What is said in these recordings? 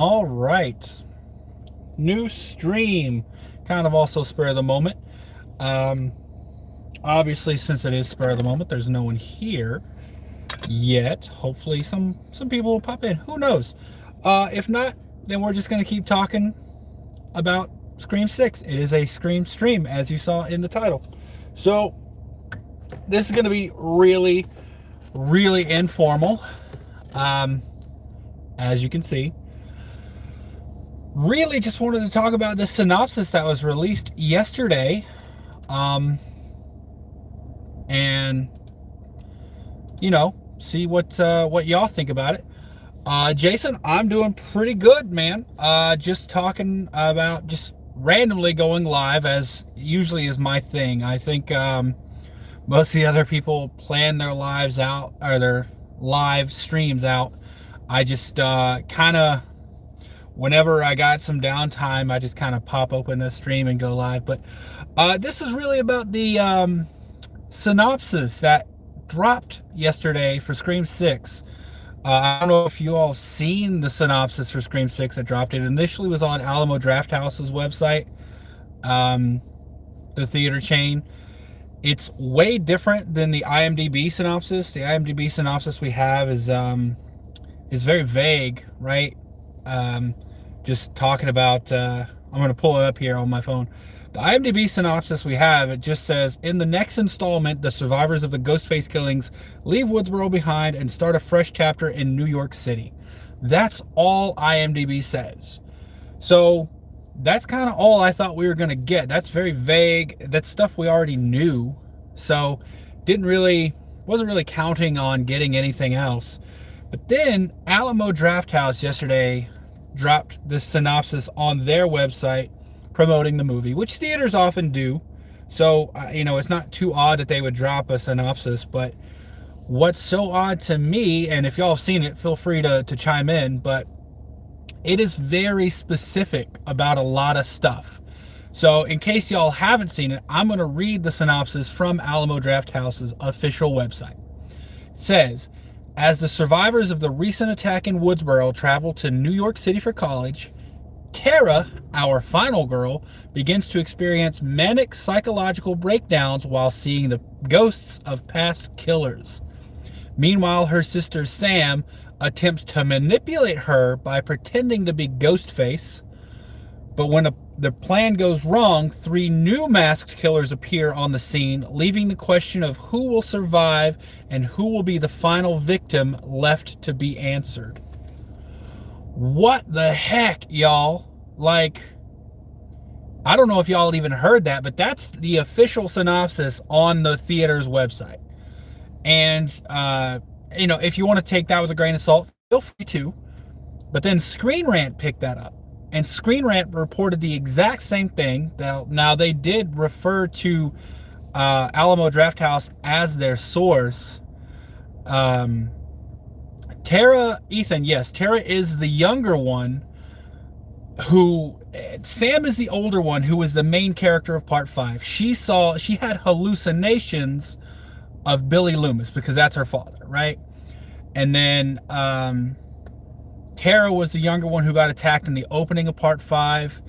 All right. New stream. Kind of also spur of the moment. Um, Obviously, since it is spur of the moment, there's no one here yet. Hopefully, some people will pop in. Who knows? If not, then we're just gonna keep talking about Scream 6. It is a Scream stream, as you saw in the title. So this is gonna be really, really informal. Um, as you can see. Really just wanted to talk about the synopsis that was released yesterday. And see what y'all think about it. Jason, I'm doing pretty good, man. Just talking about just randomly going live, as usually is my thing. I think most of the other people plan their lives out, or their live streams out. I just kind of, whenever I got some downtime, I just kind of pop open a stream and go live. But this is really about the synopsis that dropped yesterday for Scream 6. I don't know if you all seen the synopsis for Scream 6 that dropped. It initially was on Alamo Drafthouse's website, the theater chain. It's way different than the IMDb synopsis. The IMDb synopsis we have is very vague, right? Just talking about, I'm going to pull it up here on my phone. The IMDb synopsis we have, it just says, in the next installment, the survivors of the Ghostface killings leave Woodsboro behind and start a fresh chapter in New York City. That's all IMDb says. So that's kind of all I thought we were going to get. That's very vague. That's stuff we already knew. So wasn't really counting on getting anything else. But then Alamo Drafthouse yesterday dropped this synopsis on their website promoting the movie, which theaters often do. So, it's not too odd that they would drop a synopsis. But what's so odd to me, and if y'all have seen it, feel free to chime in, but it is very specific about a lot of stuff. So in case y'all haven't seen it, I'm going to read the synopsis from Alamo Drafthouse's official website. It says, as the survivors of the recent attack in Woodsboro travel to New York City for college, Tara, our final girl, begins to experience manic psychological breakdowns while seeing the ghosts of past killers. Meanwhile, her sister Sam attempts to manipulate her by pretending to be Ghostface. But when the plan goes wrong, 3 new masked killers appear on the scene, leaving the question of who will survive and who will be the final victim left to be answered. What the heck, y'all? Like, I don't know if y'all even heard that, but that's the official synopsis on the theater's website. And, if you want to take that with a grain of salt, feel free to. But then Screen Rant picked that up. And Screen Rant reported the exact same thing. Now they did refer to Alamo Drafthouse as their source. Tara is the younger one, Sam is the older one, who is the main character of part 5. She had hallucinations of Billy Loomis because that's her father, right? And then Tara was the younger one who got attacked in the opening of part 5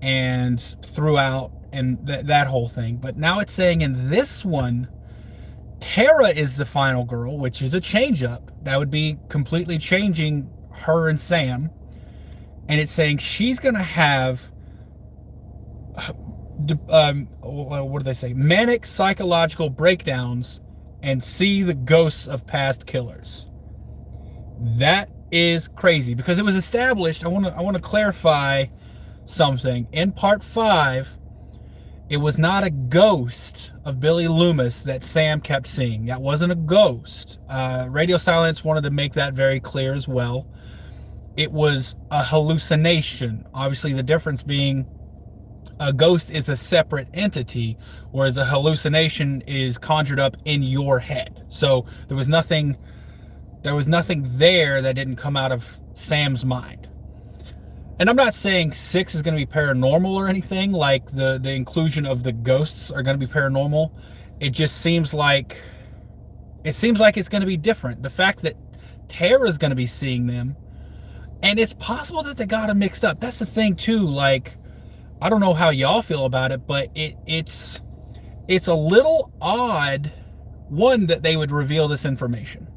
and throughout, and that whole thing. But now it's saying in this one, Tara is the final girl, which is a change up. That would be completely changing her and Sam. And it's saying she's going to have, what do they say? Manic psychological breakdowns and see the ghosts of past killers. That is crazy because it was established. I want to clarify something. In part 5, it was not a ghost of Billy Loomis that Sam kept seeing. That wasn't a ghost. Radio Silence wanted to make that very clear as well. It was a hallucination. Obviously, the difference being a ghost is a separate entity, whereas a hallucination is conjured up in your head. So there was nothing there that didn't come out of Sam's mind. And I'm not saying 6 is going to be paranormal or anything, like the inclusion of the ghosts are going to be paranormal. It just seems like it's going to be different. The fact that Tara's going to be seeing them And it's possible that they got them mixed up. That's the thing too. Like, I don't know how y'all feel about it, but it's a little odd, one, that they would reveal this information.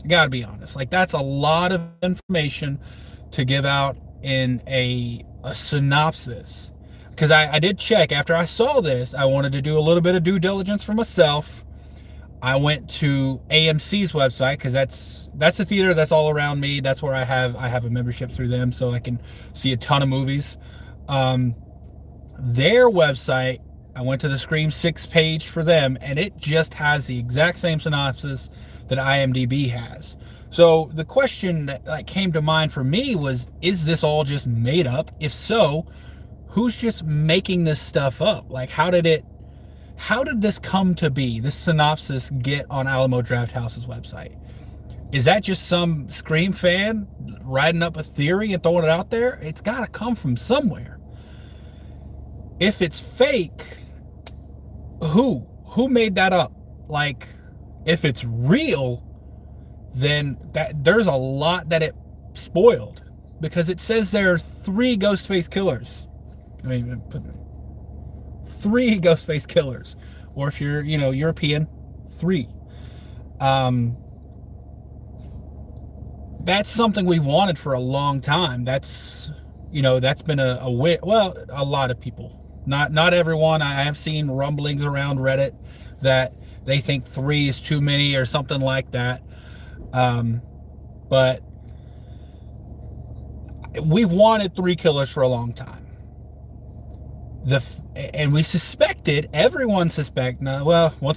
I gotta be honest. Like, that's a lot of information to give out in a synopsis. Because I did check after I saw this. I wanted to do a little bit of due diligence for myself. I went to AMC's website, because that's the theater that's all around me. That's where I have a membership through them, so I can see a ton of movies. Their website, I went to the Scream 6 page for them, and it just has the exact same synopsis that IMDb has. So the question that came to mind for me was, is this all just made up? If so, who's just making this stuff up? Like, how did this come to be, this synopsis get on Alamo Drafthouse's website? Is that just some Scream fan writing up a theory and throwing it out there? It's got to come from somewhere. If it's fake, who made that up? Like, if it's real, then there's a lot that it spoiled, because it says there are 3 Ghostface killers. I mean, 3 Ghostface killers, or if you're, European, 3. That's something we've wanted for a long time. That's been a lot of people, not everyone. I have seen rumblings around Reddit that they think 3 is too many or something like that. But we've wanted 3 killers for a long time. And we suspected, once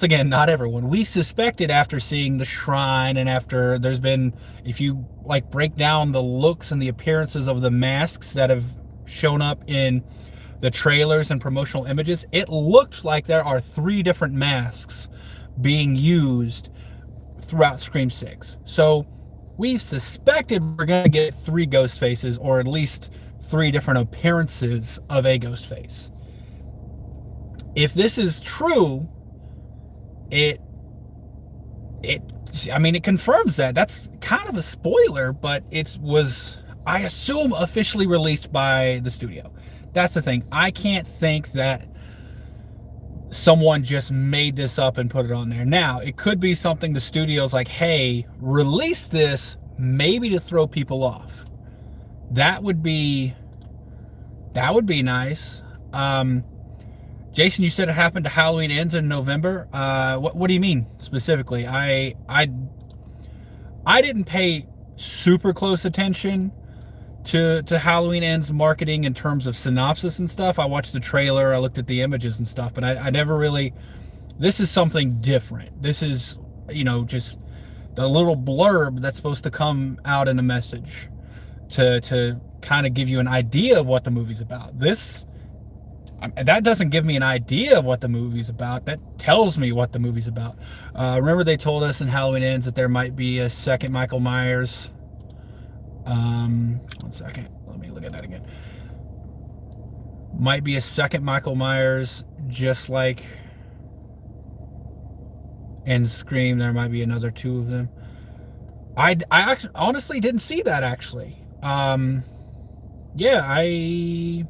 again, not everyone. We suspected after seeing The Shrine, and after there's been, if you break down the looks and the appearances of the masks that have shown up in the trailers and promotional images, it looked like there are 3 different masks being used throughout Scream 6. So we've suspected we're going to get 3 ghost faces, or at least 3 different appearances of a ghost face. If this is true, it confirms that. That's kind of a spoiler, but it was, I assume, officially released by the studio. That's the thing. I can't think that someone just made this up and put it on there. Now, it could be something the studio's like, hey, release this, maybe to throw people off. That would be nice. Jason, you said it happened to Halloween Ends in November. What do you mean specifically? I didn't pay super close attention to Halloween Ends marketing in terms of synopsis and stuff. I watched the trailer, I looked at the images and stuff, but I never really, this is something different. This is, just the little blurb that's supposed to come out in a message to kind of give you an idea of what the movie's about. That doesn't give me an idea of what the movie's about. That tells me what the movie's about. Remember they told us in Halloween Ends that there might be a second Michael Myers. One second. Let me look at that again. Might be a second Michael Myers, just like in Scream. There might be another 2 of them. I actually, honestly didn't see that, actually. Yeah, I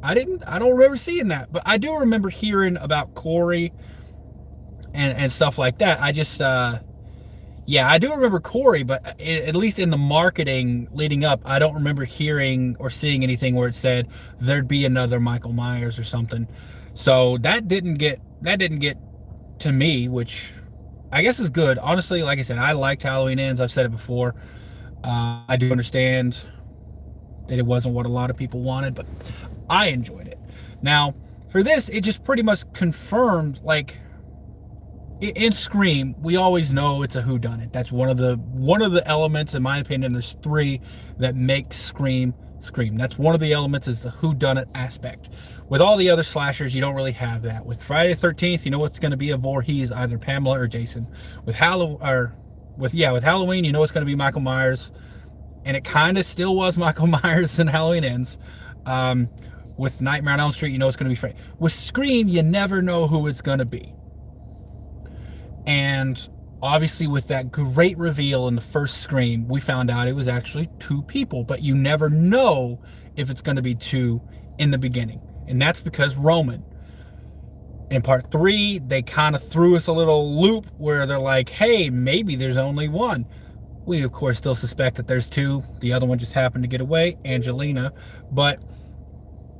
don't remember seeing that, but I do remember hearing about Corey and stuff like that. I just, I do remember Corey, but at least in the marketing leading up, I don't remember hearing or seeing anything where it said there'd be another Michael Myers or something. So that didn't get to me, which I guess is good. Honestly, like I said, I liked Halloween Ends. I've said it before. I do understand that it wasn't what a lot of people wanted, but I enjoyed it. Now, for this, it just pretty much confirmed, in Scream, we always know it's a whodunit. That's one of the elements, in my opinion. There's 3 that make Scream. That's one of the elements, is the whodunit aspect. With all the other slashers, you don't really have that. With Friday the 13th, you know it's going to be a Voorhees, either Pamela or Jason. With Halloween, you know it's going to be Michael Myers, and it kind of still was Michael Myers in Halloween Ends. With Nightmare on Elm Street, you know it's going to be Freddy. With Scream, you never know who it's going to be. And Obviously, with that great reveal in the first Scream, we found out it was actually 2 people, but you never know if it's going to be 2 in the beginning. And that's because Roman. In part 3, they kind of threw us a little loop where they're like, hey, maybe there's only 1. We, of course, still suspect that there's 2. The other one just happened to get away, Angelina. But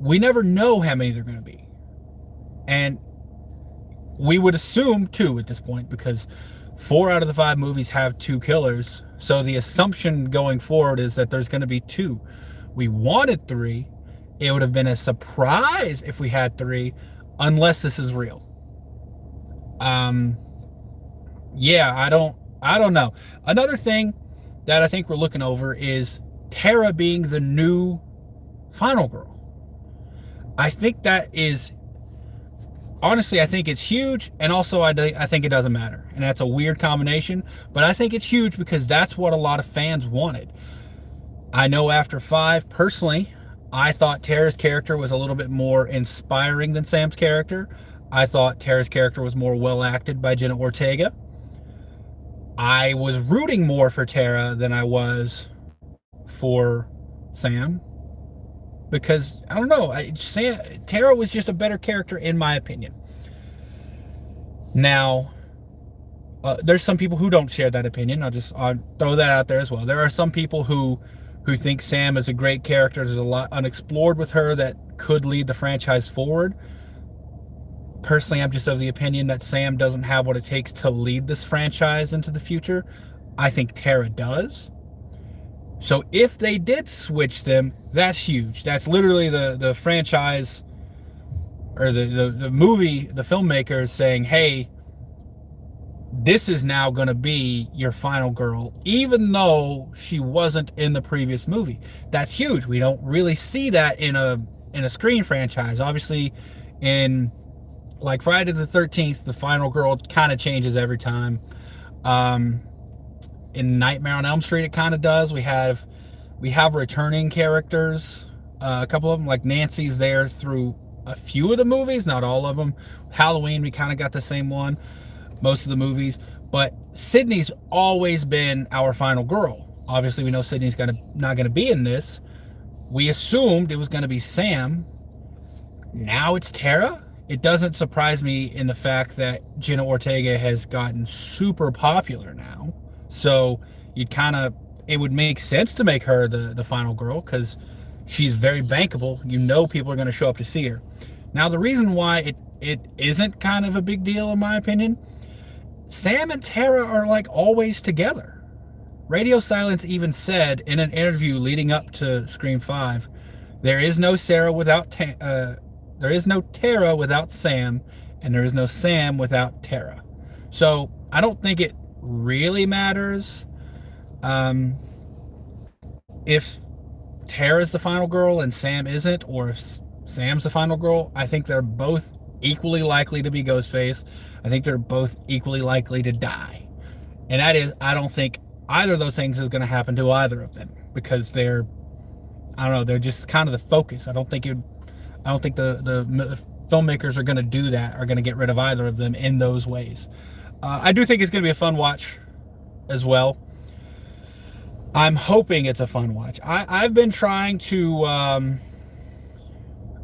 we never know how many they're going to be. And we would assume 2 at this point, because 4 out of the 5 movies have 2 killers. So the assumption going forward is that there's going to be 2. We wanted 3. It would have been a surprise if we had 3, unless this is real. Yeah, I don't know. Another thing that I think we're looking over is Tara being the new final girl. I think that is, honestly, I think it's huge, and also I think it doesn't matter. And that's a weird combination, but I think it's huge because that's what a lot of fans wanted. I know after 5, personally, I thought Tara's character was a little bit more inspiring than Sam's character. I thought Tara's character was more well acted by Jenna Ortega. I was rooting more for Tara than I was for Sam. Because, I don't know, Tara was just a better character in my opinion. Now, there's some people who don't share that opinion. I'll throw that out there as well. There are some people who think Sam is a great character. There's a lot unexplored with her that could lead the franchise forward. Personally, I'm just of the opinion that Sam doesn't have what it takes to lead this franchise into the future. I think Tara does. So if they did switch them, that's huge. That's literally the franchise, or the movie, the filmmakers saying, hey, this is now going to be your final girl, even though she wasn't in the previous movie. That's huge. We don't really see that in a Scream franchise. Obviously, in like Friday the 13th, the final girl kind of changes every time. In Nightmare on Elm Street, it kind of does. We have returning characters. A couple of them, like Nancy's there through a few of the movies, not all of them. Halloween, we kind of got the same one, most of the movies. But Sydney's always been our final girl. Obviously, we know Sydney's not gonna be in this. We assumed it was gonna be Sam. Now it's Tara. It doesn't surprise me in the fact that Jenna Ortega has gotten super popular now. So it would make sense to make her the final girl, because she's very bankable. You know people are going to show up to see her. Now, the reason why it isn't kind of a big deal, in my opinion, Sam and Tara are like always together. Radio Silence even said in an interview leading up to Scream 5, there is no Tara without Sam, and there is no Sam without Tara. So I don't think it really matters if Tara's the final girl and Sam isn't, or if Sam's the final girl. I think they're both equally likely to be Ghostface. I think they're both equally likely to die. And that is, I don't think either of those things is going to happen to either of them, because they're just kind of the focus. I don't think the filmmakers are going to do that, are going to get rid of either of them in those ways. I do think it's going to be a fun watch as well. I'm hoping it's a fun watch. I've been trying to,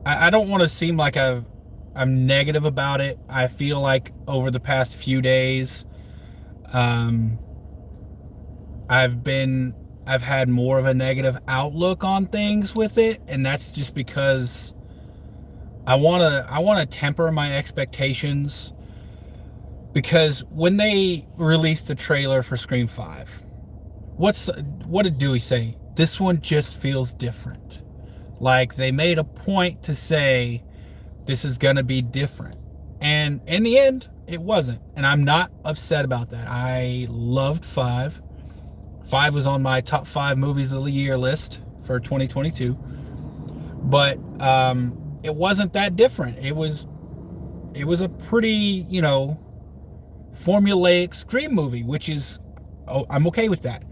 I don't want to seem like I'm negative about it. I feel like over the past few days, I've had more of a negative outlook on things with it, and that's just because I want to temper my expectations, because when they released the trailer for Scream 5, what did Dewey say? This one just feels different. Like, they made a point to say this is gonna be different, and in the end it wasn't, and I'm not upset about that. I loved 5. 5 was on my top 5 movies of the year list for 2022, but it wasn't that different. It was a pretty, formulaic Scream movie, which is, I'm okay with that.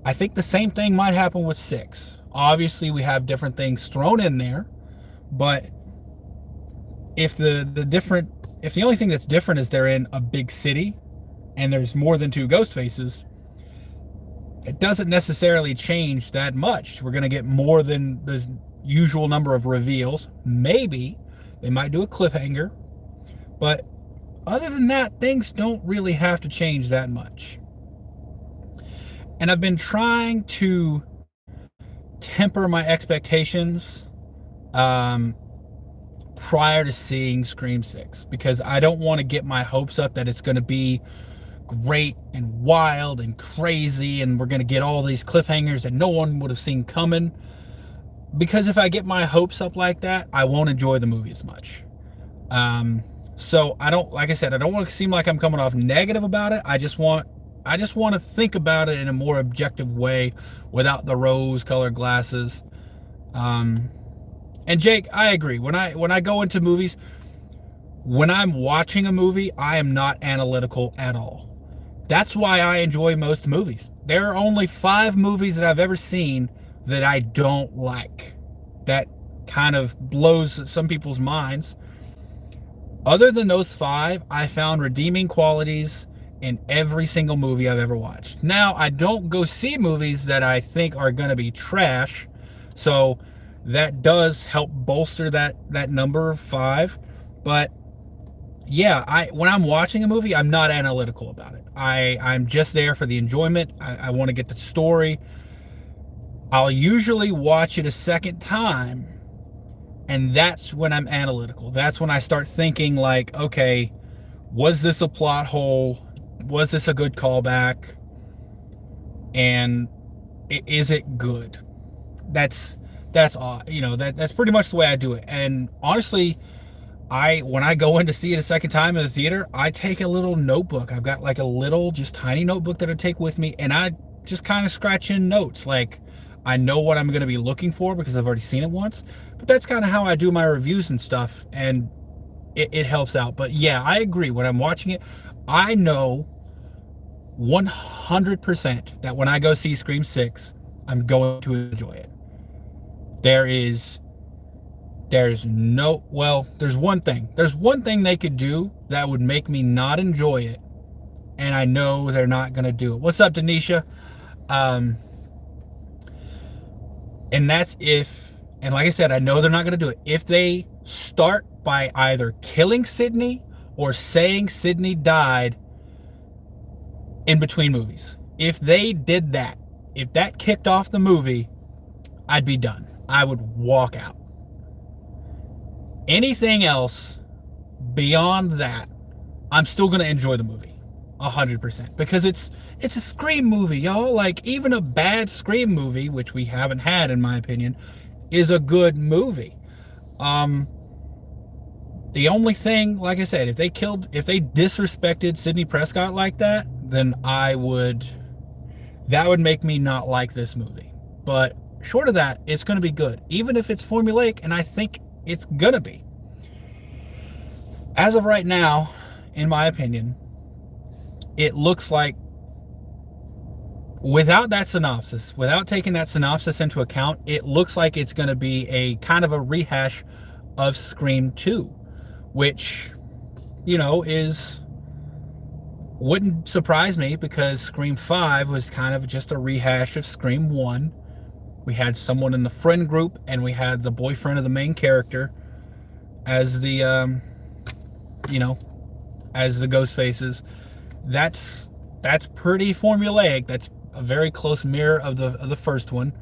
I think the same thing might happen with 6. Obviously, we have different things thrown in there, but if the only thing that's different is they're in a big city and there's more than two ghost faces, it doesn't necessarily change that much. We're going to get more than the usual number of reveals. Maybe they might do a cliffhanger, but other than that, things don't really have to change that much. And I've been trying to temper my expectations prior to seeing Scream 6, because I don't want to get my hopes up that it's going to be great and wild and crazy and we're going to get all these cliffhangers that no one would have seen coming. Because if I get my hopes up like that, I won't enjoy the movie as much. So I don't, like I said, I don't want to seem like I'm coming off negative about it. I just want to think about it in a more objective way without the rose-colored glasses. And Jake, I agree. When I go into movies, when I'm watching a movie, I am not analytical at all. That's why I enjoy most movies. There are only 5 movies that I've ever seen that I don't like. That kind of blows some people's minds. Other than those 5, I found redeeming qualities in every single movie I've ever watched. Now, I don't go see movies that I think are going to be trash, so that does help bolster that number of 5. But yeah, when I'm watching a movie, I'm not analytical about it. I'm just there for the enjoyment. I want to get the story. I'll usually watch it a second time, and that's when I'm analytical. That's when I start thinking like, okay, was this a plot hole? Was this a good callback? And is it good? That's all. That's pretty much the way I do it. And honestly, when I go in to see it a second time in the theater, I take a little notebook. I've got like a little, just tiny notebook that I take with me, and I just kind of scratch in notes. Like, I know what I'm going to be looking for because I've already seen it once. But that's kind of how I do my reviews and stuff, and it helps out. But yeah, I agree. When I'm watching it, I know 100% that when I go see Scream 6, I'm going to enjoy it. There's one thing. There's one thing they could do that would make me not enjoy it, and I know they're not going to do it. What's up, Denisha? And that's and like I said, I know they're not going to do it. If they start by either killing Sidney or saying Sidney died in between movies. If they did that, if that kicked off the movie, I'd be done. I would walk out. Anything else beyond that, I'm still going to enjoy the movie 100%, because it's a Scream movie, y'all. Like, even a bad Scream movie, which we haven't had in my opinion, is a good movie. The only thing, like I said, if they disrespected Sidney Prescott like that, then that would make me not like this movie. But short of that, it's going to be good, even if it's formulaic, and I think it's going to be. As of right now, in my opinion, it looks like, without that synopsis, without taking that synopsis into account, it looks like it's going to be a kind of a rehash of Scream 2, which, wouldn't surprise me, because Scream 5 was kind of just a rehash of Scream 1. We had someone in the friend group, and we had the boyfriend of the main character as the, as the ghost faces. That's pretty formulaic. That's a very close mirror of the first one.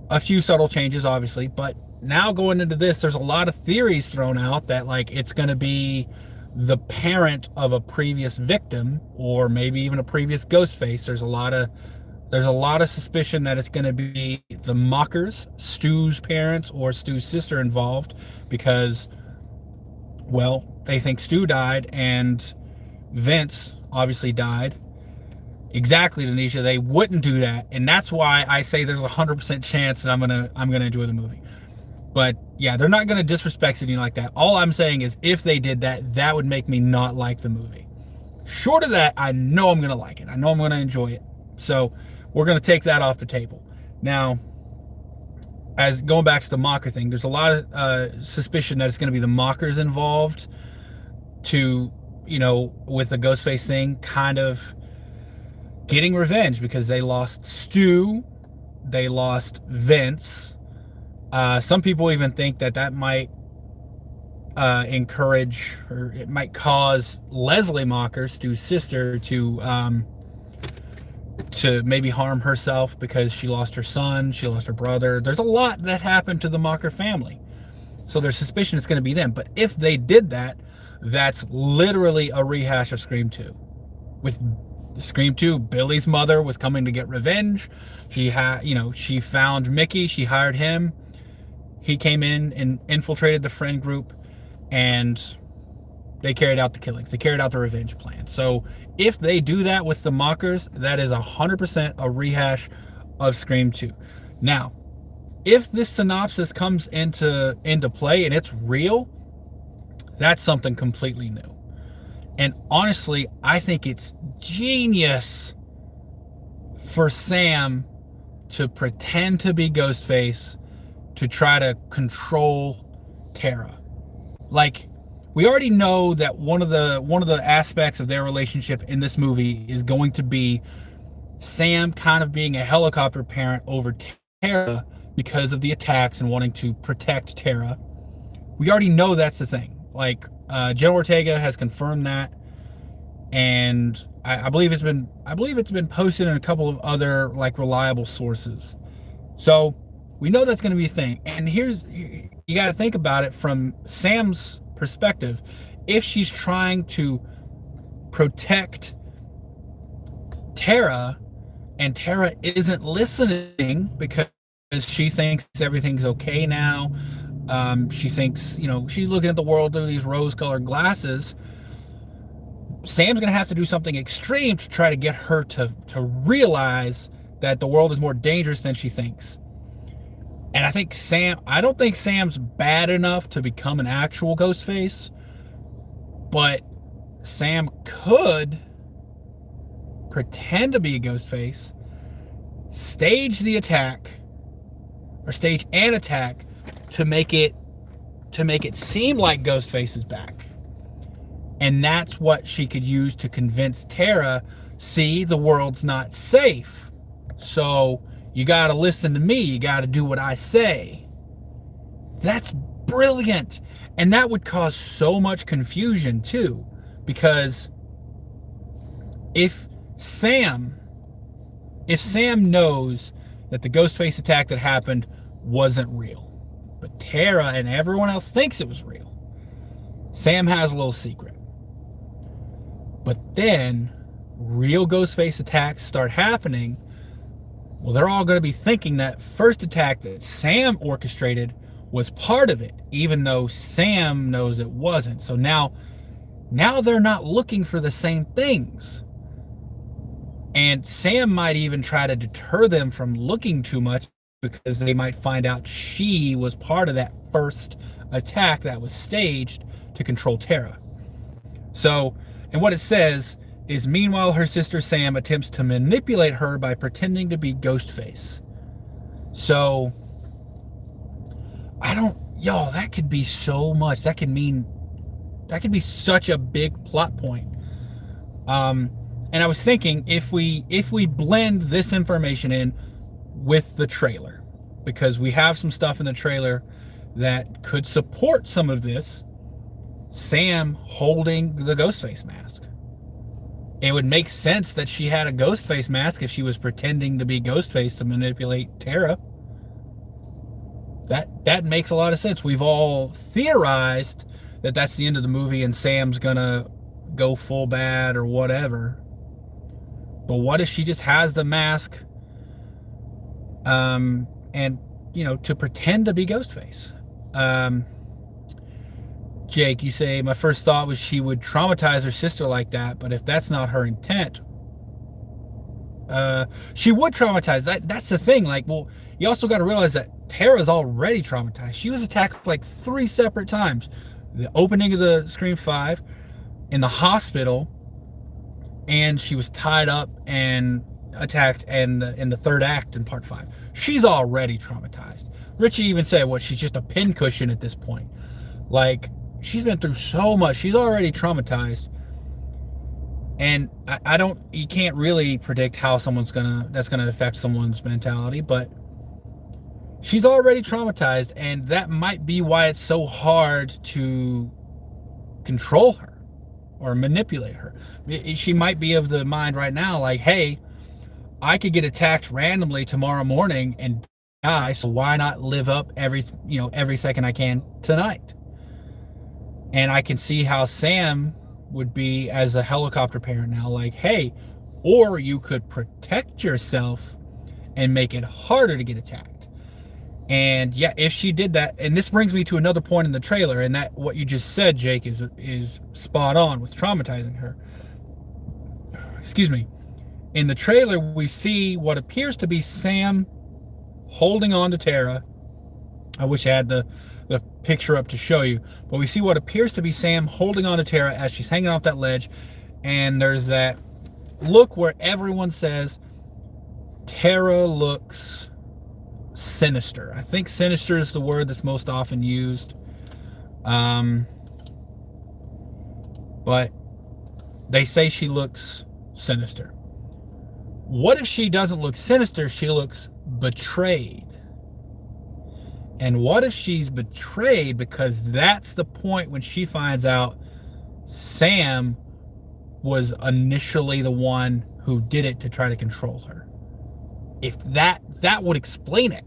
A few subtle changes, obviously, but now going into this, there's a lot of theories thrown out that, like, it's going to be the parent of a previous victim, or maybe even a previous ghost face. There's a lot of suspicion that it's going to be the Mockers, Stu's parents or Stu's sister, involved, because, well, they think Stu died and Vince obviously died. Exactly, Denisha. They wouldn't do that, and that's why I say there's a 100% chance that I'm gonna enjoy the movie. But yeah, they're not gonna disrespect Sidney like that. All I'm saying is, if they did that, that would make me not like the movie. Short of that, I know I'm gonna like it. I know I'm gonna enjoy it. So we're gonna take that off the table. Now, as going back to the Mocker thing, there's a lot of suspicion that it's gonna be the Mockers involved to with the Ghostface thing, kind of getting revenge because they lost Stu, they lost Vince. Some people even think that might encourage, or it might cause Leslie Mocker, Stu's sister, to maybe harm herself because she lost her son, she lost her brother. There's a lot that happened to the Mocker family. So their suspicion is going to be them. But if they did that, that's literally a rehash of Scream 2. With Scream 2, Billy's mother was coming to get revenge. She found Mickey, she hired him. He came in and infiltrated the friend group, and they carried out the killings. They carried out the revenge plan. So if they do that with the Mockers, that is 100% a rehash of Scream 2. Now, if this synopsis comes into play and it's real, that's something completely new. And honestly, I think it's genius for Sam to pretend to be Ghostface to try to control Tara. Like, we already know that one of the aspects of their relationship in this movie is going to be Sam kind of being a helicopter parent over Tara because of the attacks and wanting to protect Tara. We already know that's the thing. Like, Jenna Ortega has confirmed that, and I believe it's been posted in a couple of other like reliable sources. So we know that's going to be a thing. And you got to think about it from Sam's perspective. If she's trying to protect Tara and Tara isn't listening because she thinks everything's okay now, she thinks, she's looking at the world through these rose-colored glasses, Sam's going to have to do something extreme to try to get her to realize that the world is more dangerous than she thinks. And I don't think Sam's bad enough to become an actual Ghostface, but Sam could pretend to be a Ghostface, stage an attack to make it seem like Ghostface is back. And that's what she could use to convince Tara, see, the world's not safe. So you got to listen to me. You got to do what I say. That's brilliant. And that would cause so much confusion too. Because if Sam knows that the Ghostface attack that happened wasn't real, but Tara and everyone else thinks it was real, Sam has a little secret. But then real Ghostface attacks start happening. Well, they're all going to be thinking that first attack that Sam orchestrated was part of it, even though Sam knows it wasn't. So now they're not looking for the same things. And Sam might even try to deter them from looking too much because they might find out she was part of that first attack that was staged to control Tara. So, and what it says is, meanwhile, her sister Sam attempts to manipulate her by pretending to be Ghostface. So, that could be so much. That could be such a big plot point. And I was thinking, if we blend this information in with the trailer, because we have some stuff in the trailer that could support some of this, Sam holding the Ghostface mask. It would make sense that she had a Ghostface mask if she was pretending to be Ghostface to manipulate Tara. That makes a lot of sense. We've all theorized that that's the end of the movie and Sam's gonna go full bad or whatever. But what if she just has the mask and to pretend to be Ghostface? Jake, you say, my first thought was she would traumatize her sister like that, but if that's not her intent, she would traumatize. That's the thing. Like, well, you also got to realize that Tara's already traumatized. She was attacked like 3 separate times. The opening of the Scream 5, in the hospital, and she was tied up and attacked in the third act in part 5. She's already traumatized. Richie even said, she's just a pincushion at this point. Like, she's been through so much. She's already traumatized. And I don't, you can't really predict how that's gonna affect someone's mentality, but she's already traumatized, and that might be why it's so hard to control her or manipulate her. She might be of the mind right now, like, hey, I could get attacked randomly tomorrow morning and die, so why not live up every second I can tonight? And I can see how Sam would be as a helicopter parent now, like, hey, or you could protect yourself and make it harder to get attacked. And yeah, if she did that, and this brings me to another point in the trailer, and that what you just said, Jake, is spot on with traumatizing her. Excuse me. In the trailer, we see what appears to be Sam holding on to Tara. I wish I had the picture up to show you, but we see what appears to be Sam holding on to Tara as she's hanging off that ledge, and there's that look where everyone says Tara looks sinister. I think sinister is the word that's most often used, but they say she looks sinister. What if she doesn't look sinister? She looks betrayed. And what if she's betrayed because that's the point when she finds out Sam was initially the one who did it to try to control her? If that would explain it.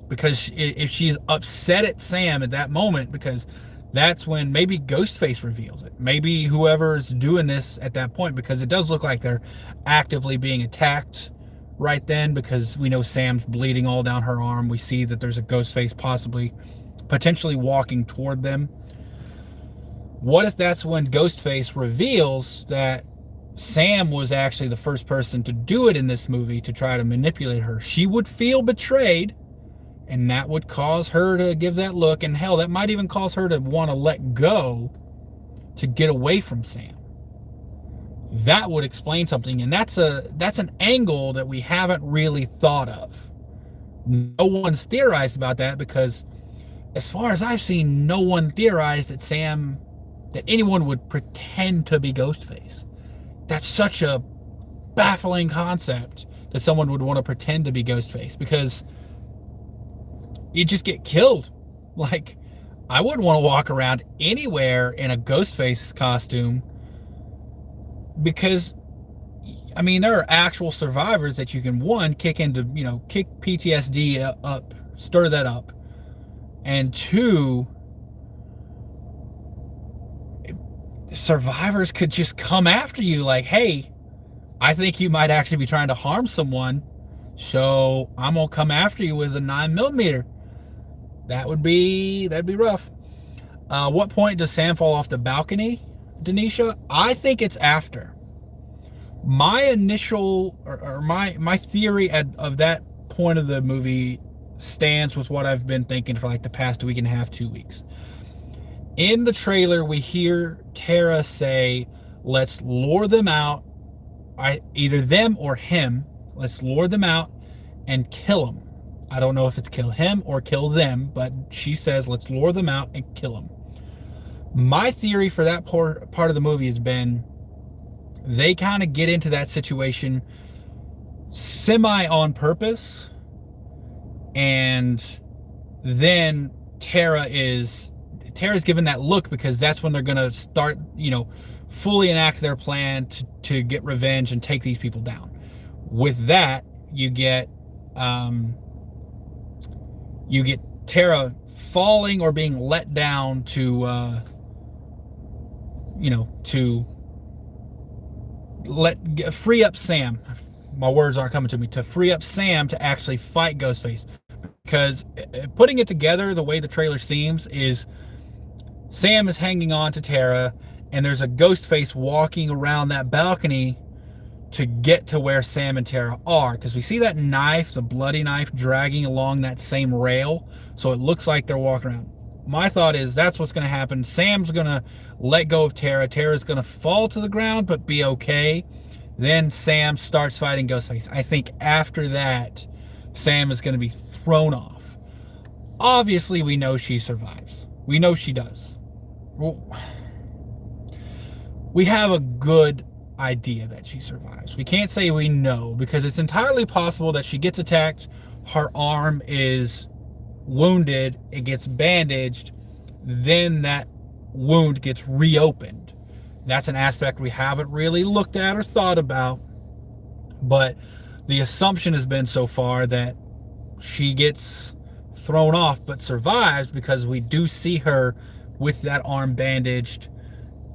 Because if she's upset at Sam at that moment, because that's when maybe Ghostface reveals it. Maybe whoever's doing this at that point, because it does look like they're actively being attacked right then, because we know Sam's bleeding all down her arm. We see that there's a Ghostface potentially walking toward them. What if that's when Ghostface reveals that Sam was actually the first person to do it in this movie to try to manipulate her? She would feel betrayed, and that would cause her to give that look, and hell, that might even cause her to want to let go to get away from Sam. That would explain something, and that's an angle that we haven't really thought of. No one's theorized about that, because as far as I've seen, no one theorized that anyone would pretend to be Ghostface. That's such a baffling concept, that someone would want to pretend to be Ghostface, because you just get killed. Like, I wouldn't want to walk around anywhere in a Ghostface costume, because I mean, there are actual survivors that you can, one, kick PTSD up, stir that up, and two, survivors could just come after you like, hey, I think you might actually be trying to harm someone, so I'm gonna come after you with a 9mm. That'd be rough. What point does Sam fall off the balcony, Denisha? I think it's after. My initial, or my theory of that point of the movie stands with what I've been thinking for like the past week and a half, 2 weeks. In the trailer, we hear Tara say, let's lure them out, either them or him, let's lure them out and kill them. I don't know if it's kill him or kill them, but she says, let's lure them out and kill them. My theory for that part of the movie has been, they kind of get into that situation semi on purpose, and then Tara's given that look, because that's when they're going to start, fully enact their plan to get revenge and take these people down. With that, you get Tara falling or being let down to free up Sam. My words aren't coming to me. To free up Sam to actually fight Ghostface. Because putting it together, the way the trailer seems, is Sam is hanging on to Tara, and there's a Ghostface walking around that balcony to get to where Sam and Tara are. Because we see that knife, the bloody knife, dragging along that same rail. So it looks like they're walking around. My thought is that's what's going to happen. Sam's going to let go of Tara. Tara's going to fall to the ground but be okay. Then Sam starts fighting Ghostface. I think after that, Sam is going to be thrown off. Obviously, we know she survives. We know she does. Well, we have a good idea that she survives. We can't say we know, because it's entirely possible that she gets attacked, her arm is wounded, it gets bandaged, then that wound gets reopened. That's an aspect we haven't really looked at or thought about, but the assumption has been so far that she gets thrown off but survives, because we do see her with that arm bandaged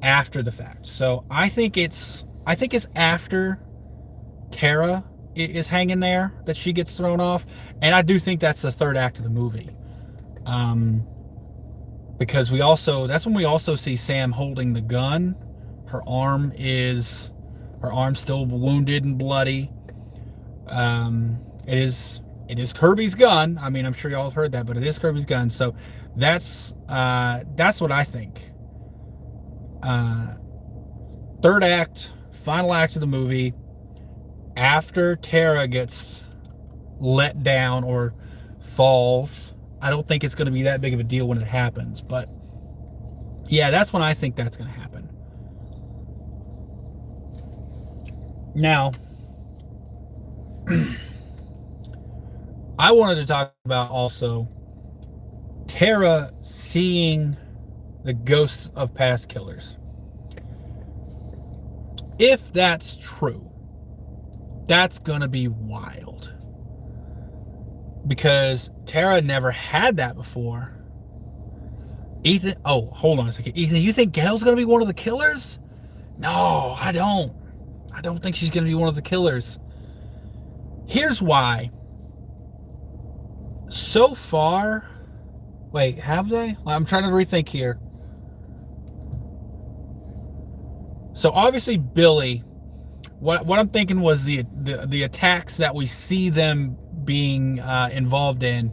after the fact. So I think it's after Tara is hanging there that she gets thrown off, and I do think that's the third act of the movie, because that's when we also see Sam holding the gun. Her arm's still wounded and bloody. It is Kirby's gun. I mean, I'm sure y'all have heard that, but it is Kirby's gun. So that's what I think. Third act, final act of the movie, after Tara gets let down or falls. I don't think it's going to be that big of a deal when it happens, but yeah, that's when I think that's going to happen. Now, I wanted to talk about also Tara seeing the ghosts of past killers. If that's true, that's gonna be wild, because Tara never had that before. Ethan, oh, hold on a second. Ethan, you think Gale's gonna be one of the killers? No, I don't think she's gonna be one of the killers. Here's why. So far, wait, have they? I'm trying to rethink here. So obviously Billy, what I'm thinking was the attacks that we see them being involved in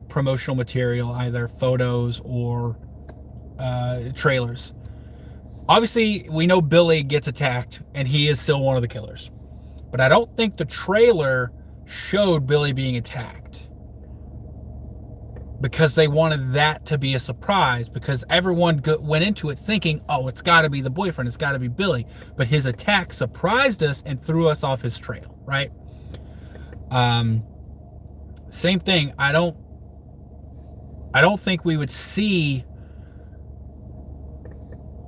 promotional material, either photos or trailers. Obviously, we know Billy gets attacked, and he is still one of the killers. But I don't think the trailer showed Billy being attacked, because they wanted that to be a surprise, because everyone went into it thinking, oh, it's got to be the boyfriend, it's got to be Billy. But his attack surprised us and threw us off his trail, right? Same thing. I don't think we would see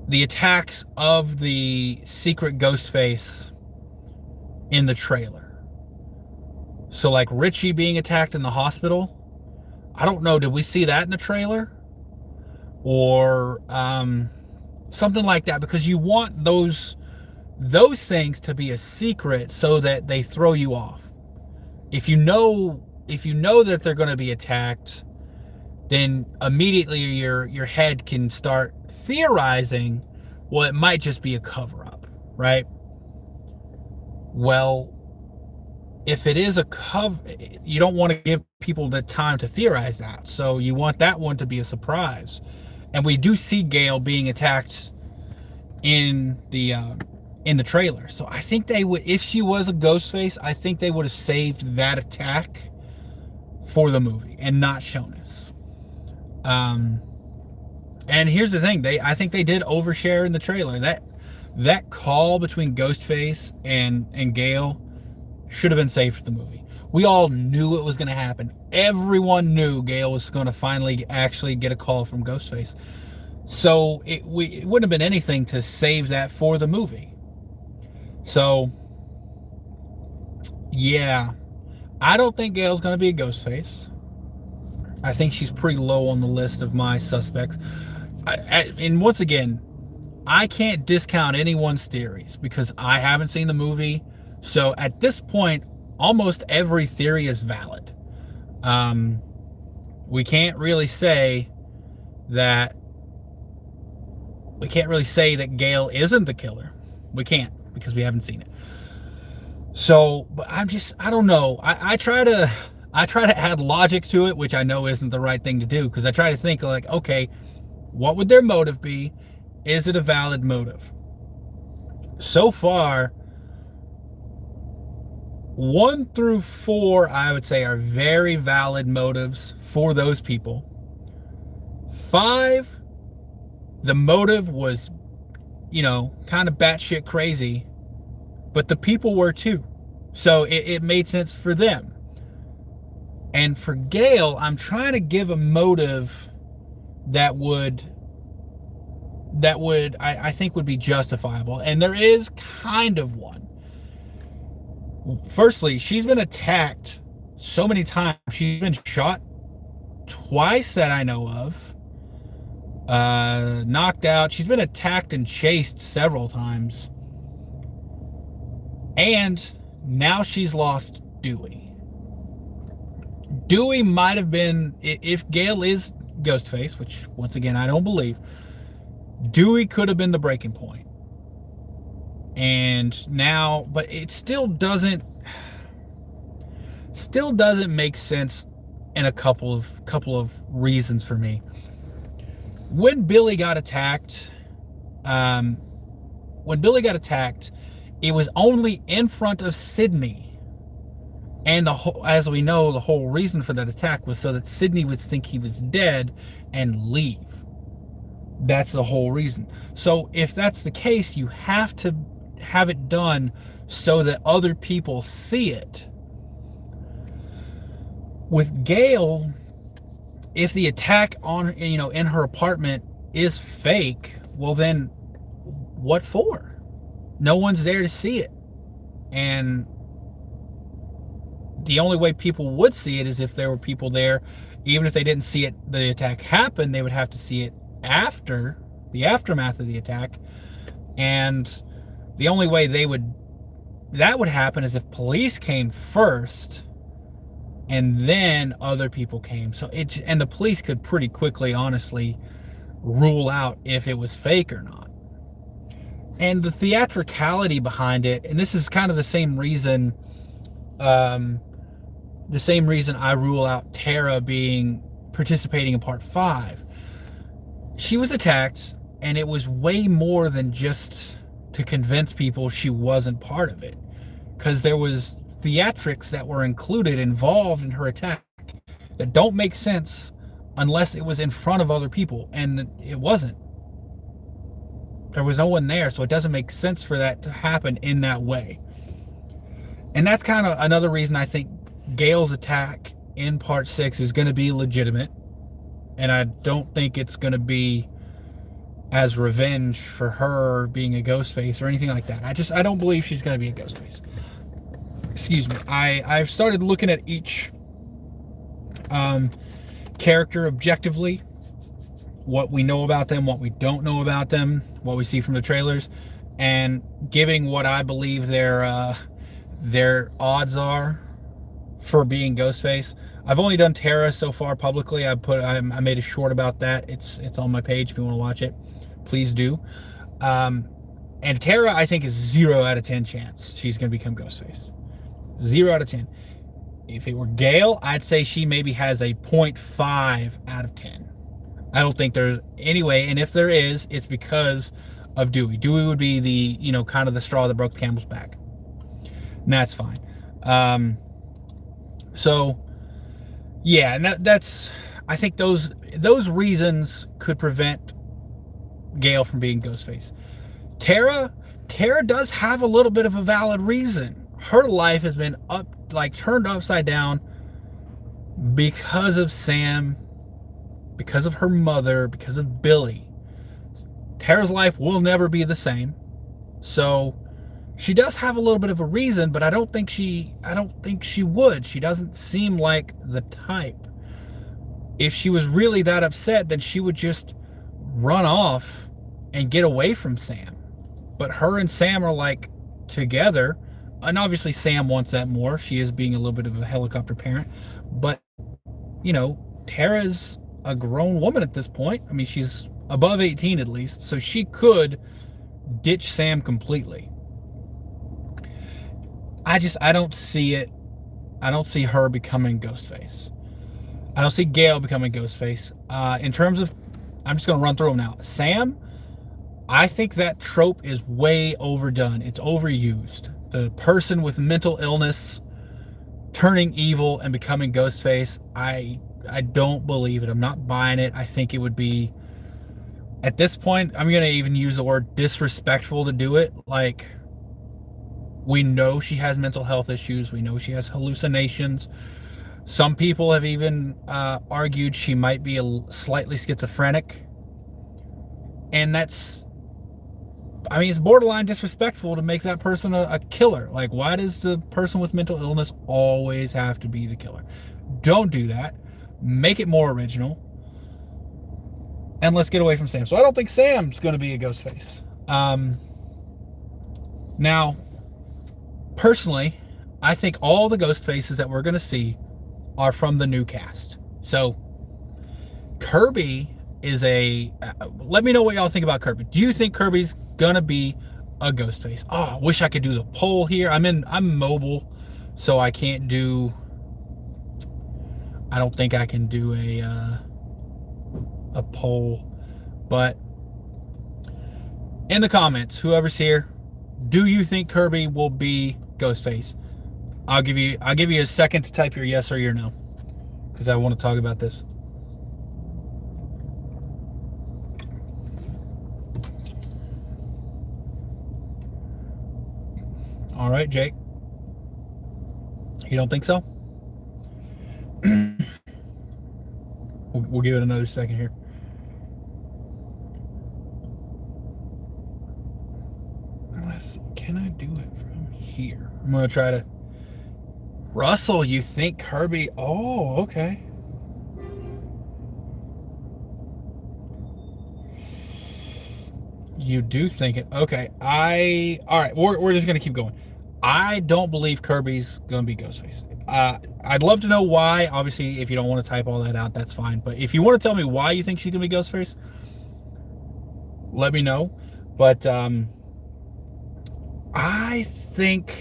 the attacks of the secret Ghostface in the trailer. So like Richie being attacked in the hospital, I don't know, did we see that in the trailer? Or something like that, because you want those things to be a secret so that they throw you off. If you know that they're going to be attacked, then immediately your head can start theorizing, well, it might just be a cover-up, right? Well, if it is a cover, you don't want to give people the time to theorize that. So you want that one to be a surprise. And we do see Gale being attacked in the trailer. So I think they would, if she was a Ghostface, I think they would have saved that attack for the movie and not shown us. And here's the thing, I think they did overshare in the trailer. That call between Ghostface and Gale should have been saved for the movie. We all knew it was going to happen. Everyone knew Gale was going to finally actually get a call from Ghostface. So it wouldn't have been anything to save that for the movie. So, yeah. I don't think Gale's going to be a Ghostface. I think she's pretty low on the list of my suspects. And once again, I can't discount anyone's theories because I haven't seen the movie. So at this point, almost every theory is valid. We can't really say that Gale isn't the killer. We can't, because we haven't seen it. So, but I don't know. I try to add logic to it, which I know isn't the right thing to do, because I try to think like, okay, what would their motive be? Is it a valid motive? So far, 1 through 4, I would say, are very valid motives for those people. 5, the motive was kind of batshit crazy, but the people were too. So it made sense for them. And for Gale, I'm trying to give a motive that I think would be justifiable. And there is kind of one. Firstly, she's been attacked so many times. She's been shot twice that I know of. Knocked out. She's been attacked and chased several times. And now she's lost Dewey. Dewey might have been, if Gale is Ghostface, which once again I don't believe, Dewey could have been the breaking point. And now, but it still doesn't make sense in a couple of reasons for me. When Billy got attacked, it was only in front of Sidney. And as we know, the whole reason for that attack was so that Sidney would think he was dead and leave. That's the whole reason. So if that's the case, you have to have it done so that other people see it. With Gale, if the attack on, in her apartment is fake, well then what for? No one's there to see it. And the only way people would see it is if there were people there. Even if they didn't see it, the attack happen, they would have to see it after the aftermath of the attack. And the only way that would happen is if police came first and then other people came. And the police could pretty quickly, honestly, rule out if it was fake or not. And the theatricality behind it, and this is kind of the same reason I rule out Tara participating in part 5. She was attacked, and it was way more than just to convince people she wasn't part of it, because there was theatrics that were involved in her attack that don't make sense unless it was in front of other people, and it wasn't. There was no one there, so it doesn't make sense for that to happen in that way. And that's kind of another reason I think Gale's attack in part 6 is going to be legitimate, and I don't think it's going to be as revenge for her being a Ghostface or anything like that. I don't believe she's going to be a Ghostface. Excuse me. I've started looking at each character objectively, what we know about them, what we don't know about them, what we see from the trailers, and giving what I believe their odds are for being Ghostface. I've only done Tara so far publicly. I made a short about that. It's on my page if you want to watch it. Please do. And Tara, I think, is 0 out of 10 chance she's going to become Ghostface. 0 out of 10. If it were Gale, I'd say she maybe has a 0.5 out of 10. I don't think there's anyway, and if there is, it's because of Dewey. Dewey would be the, kind of the straw that broke the camel's back. And that's fine. So, yeah, and that's, I think those reasons could prevent Gale from being Ghostface. Tara does have a little bit of a valid reason. Her life has been turned upside down because of Sam, because of her mother, because of Billy. Tara's life will never be the same. So she does have a little bit of a reason, but I don't think she would. She doesn't seem like the type. If she was really that upset, then she would just run off and get away from Sam. But her and Sam are together, and obviously Sam wants that more. She is being a little bit of a helicopter parent, but Tara's a grown woman at this point. I mean, she's above 18 at least, so she could ditch Sam completely. I don't see it. I don't see her becoming Ghostface. I don't see Gale becoming Ghostface. In terms of, I'm just going to run through them now. Sam, I think that trope is way overdone. It's overused. The person with mental illness turning evil and becoming Ghostface, I don't believe it. I'm not buying it. I think it would be At this point, I'm going to even use the word disrespectful to do it. Like, we know she has mental health issues. We know she has hallucinations. Some people have even argued she might be slightly schizophrenic. And that's, I mean, it's borderline disrespectful to make that person a killer. Like, why does the person with mental illness always have to be the killer? Don't do that. Make it more original. And let's get away from Sam. So I don't think Sam's going to be a Ghostface. Now, personally, I think all the ghost faces that we're going to see are from the new cast. So Kirby is let me know what y'all think about Kirby. Do you think Kirby's going to be a ghost face? Oh, I wish I could do the poll here. I'm mobile, so I can't do, I don't think I can do a poll. But in the comments, whoever's here, do you think Kirby will be Ghostface? I'll give you a second to type your yes or your no, because I want to talk about this. All right, Jake. You don't think so? We'll give it another second here. Let's see. Can I do it from here? I'm going to try to... Russell, you think Kirby... Oh, okay. You do think it. Okay. All right. We're just going to keep going. I don't believe Kirby's going to be Ghostface. I'd love to know why. Obviously, if you don't want to type all that out, that's fine. But if you want to tell me why you think she's going to be Ghostface, let me know. But I think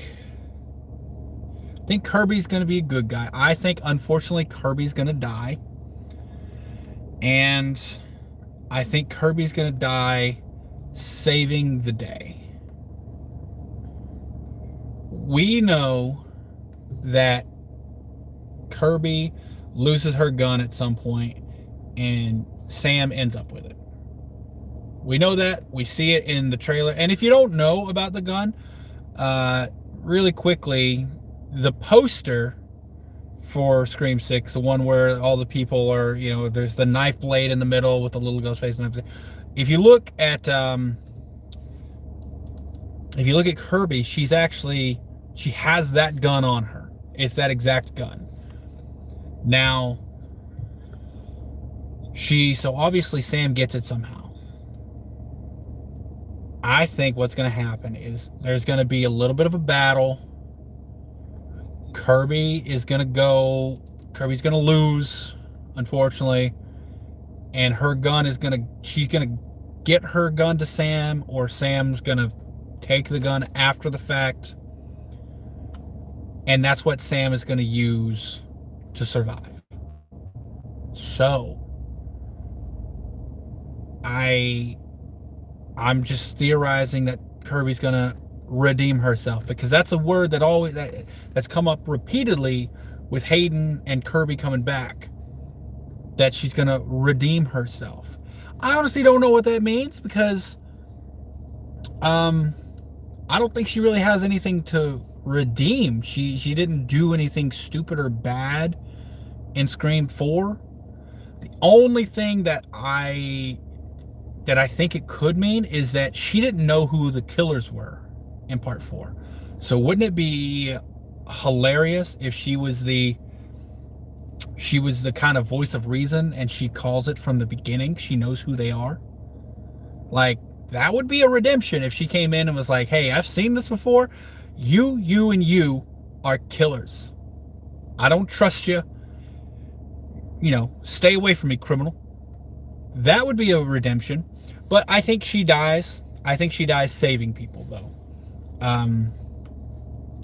Kirby's going to be a good guy. I think, unfortunately, Kirby's going to die. And I think Kirby's going to die saving the day. We know that Kirby loses her gun at some point and Sam ends up with it. We know that. We see it in the trailer. And if you don't know about the gun, really quickly, the poster for Scream 6, the one where all the people are, there's the knife blade in the middle with the little ghost face and everything. If you look at Kirby, she has that gun on her. It's that exact gun. Now, so obviously Sam gets it somehow. I think what's going to happen is there's going to be a little bit of a battle. Kirby's going to lose, unfortunately. And her gun she's going to get her gun to Sam, or Sam's going to take the gun after the fact. And that's what Sam is going to use to survive. So, I'm just theorizing that Kirby's going to redeem herself, because that's a word that's come up repeatedly with Hayden and Kirby coming back, that she's going to redeem herself. I honestly don't know what that means, because I don't think she really has anything to redeem. She didn't do anything stupid or bad in Scream 4. The only thing that I think it could mean is that she didn't know who the killers were in part 4. So wouldn't it be hilarious if she was the kind of voice of reason, and she calls it from the beginning? She knows who they are. Like, that would be a redemption if she came in and was like, hey, I've seen this before. You and you are killers. I don't trust you. Stay away from me, criminal. That would be a redemption. But I think she dies. I think she dies saving people, though.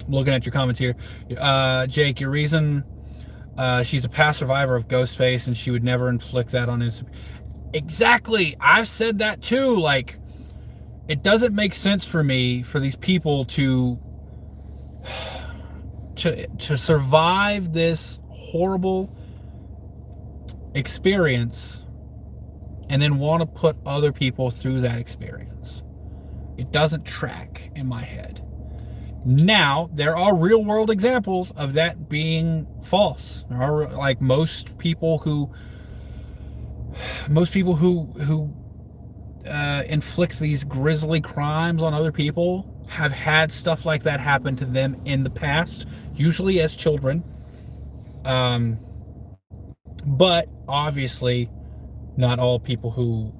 Looking at your comments here. Jake, your reason she's a past survivor of Ghostface and she would never inflict that on his... Exactly. I've said that too. Like, it doesn't make sense for me for these people to survive this horrible experience and then want to put other people through that experience. It doesn't track in my head. Now, there are real world examples of that being false. There are, like, most people who inflict these grisly crimes on other people have had stuff like that happen to them in the past, usually as children. But obviously, not all people who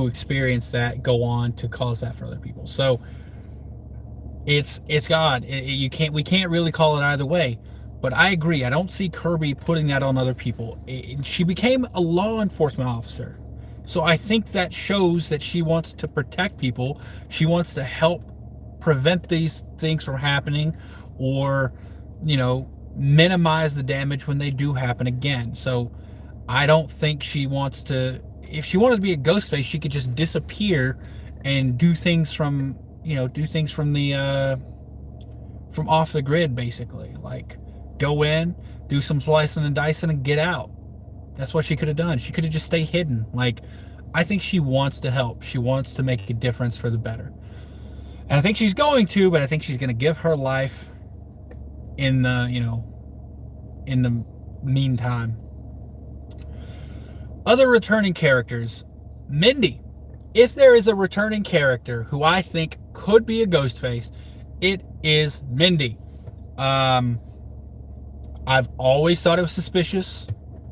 experience that go on to cause that for other people. So it's God. We can't really call it either way. But I agree. I don't see Kirby putting that on other people. She became a law enforcement officer. So I think that shows that she wants to protect people. She wants to help prevent these things from happening, or, minimize the damage when they do happen again. So I don't think she wants to. If she wanted to be a ghost face, she could just disappear and do things from the from off the grid, basically. Like, go in, do some slicing and dicing, and get out. That's what she could have done. She could have just stayed hidden. Like, I think she wants to help. She wants to make a difference for the better. And I think she's going to, but I think she's going to give her life in the meantime. Other returning characters. Mindy. If there is a returning character who I think could be a ghost face, it is Mindy. I've always thought it was suspicious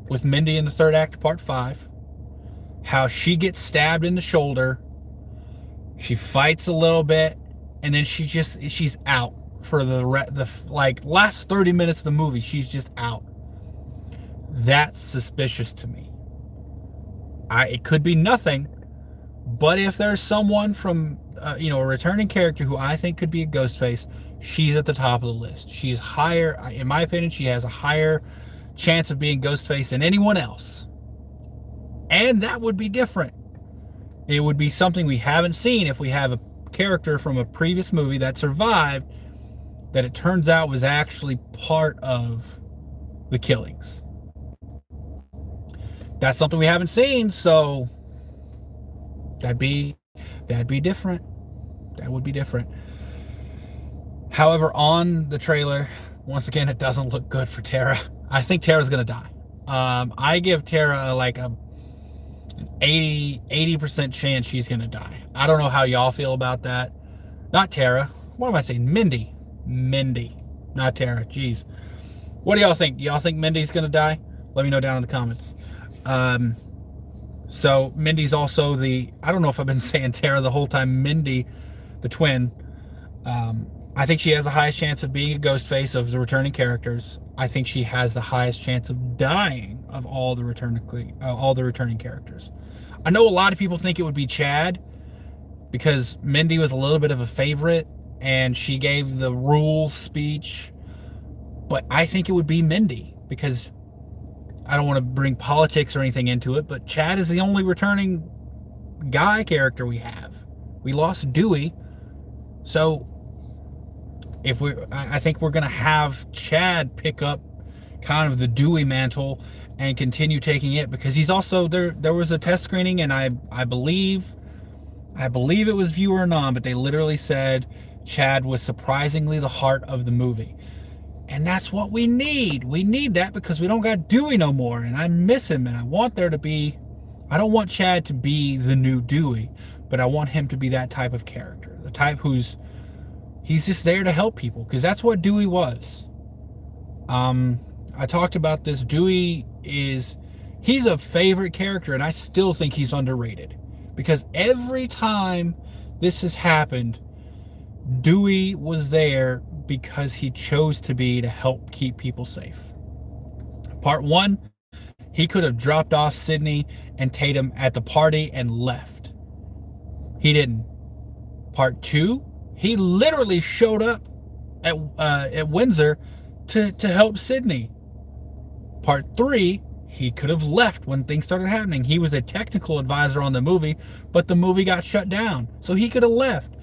with Mindy in the third act of part 5. How she gets stabbed in the shoulder. She fights a little bit, and then she's out for the last 30 minutes of the movie. She's just out. That's suspicious to me. It could be nothing, but if there's someone from a returning character who I think could be a ghost face, she's at the top of the list. She's higher, in my opinion. She has a higher chance of being ghost face than anyone else. And that would be different. It would be something we haven't seen if we have a character from a previous movie that survived, that it turns out was actually part of the killings. That's something we haven't seen, so that'd be different. That would be different. However, on the trailer, once again, it doesn't look good for Tara. I think Tara's gonna die. I give Tara like an 80% chance she's gonna die. I don't know how y'all feel about that. Not Tara. What am I saying? Mindy, not Tara. Jeez. What do y'all think? Y'all think Mindy's gonna die? Let me know down in the comments. So Mindy's also I don't know if I've been saying Tara the whole time. Mindy, the twin. I think she has the highest chance of being a ghost face of the returning characters. I think she has the highest chance of dying of all the returning characters. I know a lot of people think it would be Chad, because Mindy was a little bit of a favorite and she gave the rules speech, but I think it would be Mindy, because I don't want to bring politics or anything into it, but Chad is the only returning guy character we have. We lost Dewey, so I think we're going to have Chad pick up kind of the Dewey mantle and continue taking it, because he's also there was a test screening, and I believe it was viewer or non, but they literally said Chad was surprisingly the heart of the movie. And that's what we need. We need that because we don't got Dewey no more, and I miss him, and I don't want Chad to be the new Dewey, but I want him to be that type of character. The type he's just there to help people, because that's what Dewey was. I talked about this. Dewey he's a favorite character, and I still think he's underrated, because every time this has happened, Dewey was there because he chose to help keep people safe. Part 1, he could have dropped off Sydney and Tatum at the party and left. He didn't. Part 2, he literally showed up at Windsor to help Sydney. Part 3, he could have left when things started happening. He was a technical advisor on the movie, but the movie got shut down, so he could have left.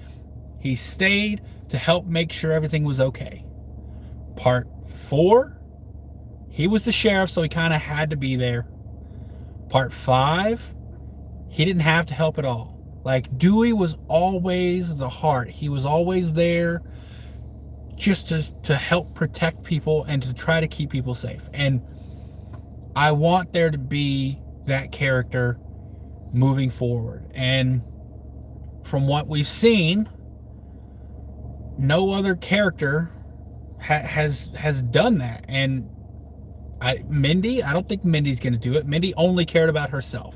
He stayed to help make sure everything was okay. Part 4, he was the sheriff, so he kind of had to be there. Part 5, He didn't have to help at all. Like, Dewey was always the heart. He was always there just to help protect people and to try to keep people safe. And I want there to be that character moving forward. And from what we've seen, no other character has done that. And Mindy, I don't think Mindy's going to do it. Mindy only cared about herself.